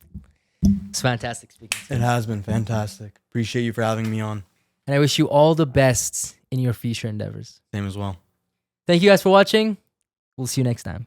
it's fantastic speaking to you. It has been fantastic. Appreciate you for having me on. And I wish you all the best in your future endeavors. Same as well. Thank you guys for watching. We'll see you next time.